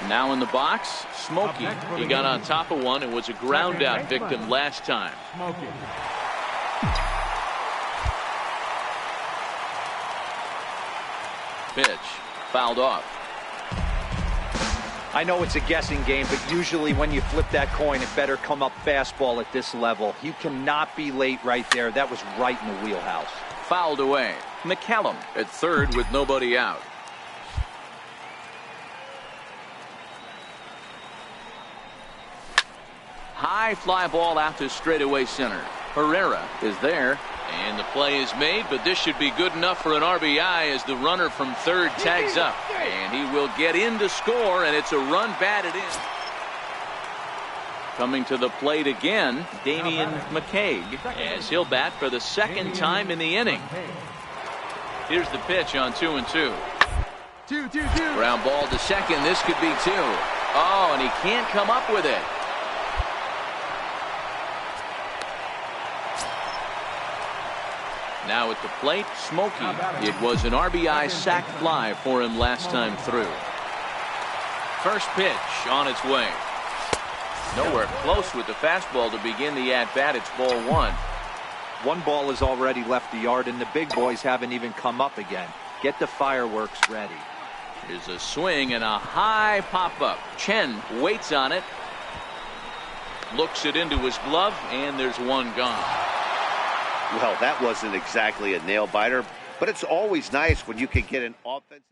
now in the box, Smokey. He got on top of one and was a ground out victim last time. Pitch fouled off. I know it's a guessing game, but usually when you flip that coin, it better come up fastball at this level. You cannot be late right there. That was right in the wheelhouse. Fouled away. McCallum at third with nobody out. High fly ball out to straightaway center. Herrera is there, and the play is made, but this should be good enough for an RBI as the runner from third tags up. And he will get in to score, and it's a run batted in. Coming to the plate again, Damian McCaig, as he'll bat for the second time in the inning. Here's the pitch on 2-2. Ground ball to second. This could be 2. Oh, and he can't come up with it. Now at the plate, Smokey. It was an RBI sac fly for him last time through. First pitch on its way. Nowhere close with the fastball to begin the at-bat. It's ball 1. One ball has already left the yard, and the big boys haven't even come up again. Get the fireworks ready. Here's a swing and a high pop-up. Chen waits on it. Looks it into his glove, and there's one gone. Well, that wasn't exactly a nail-biter, but it's always nice when you can get an offensive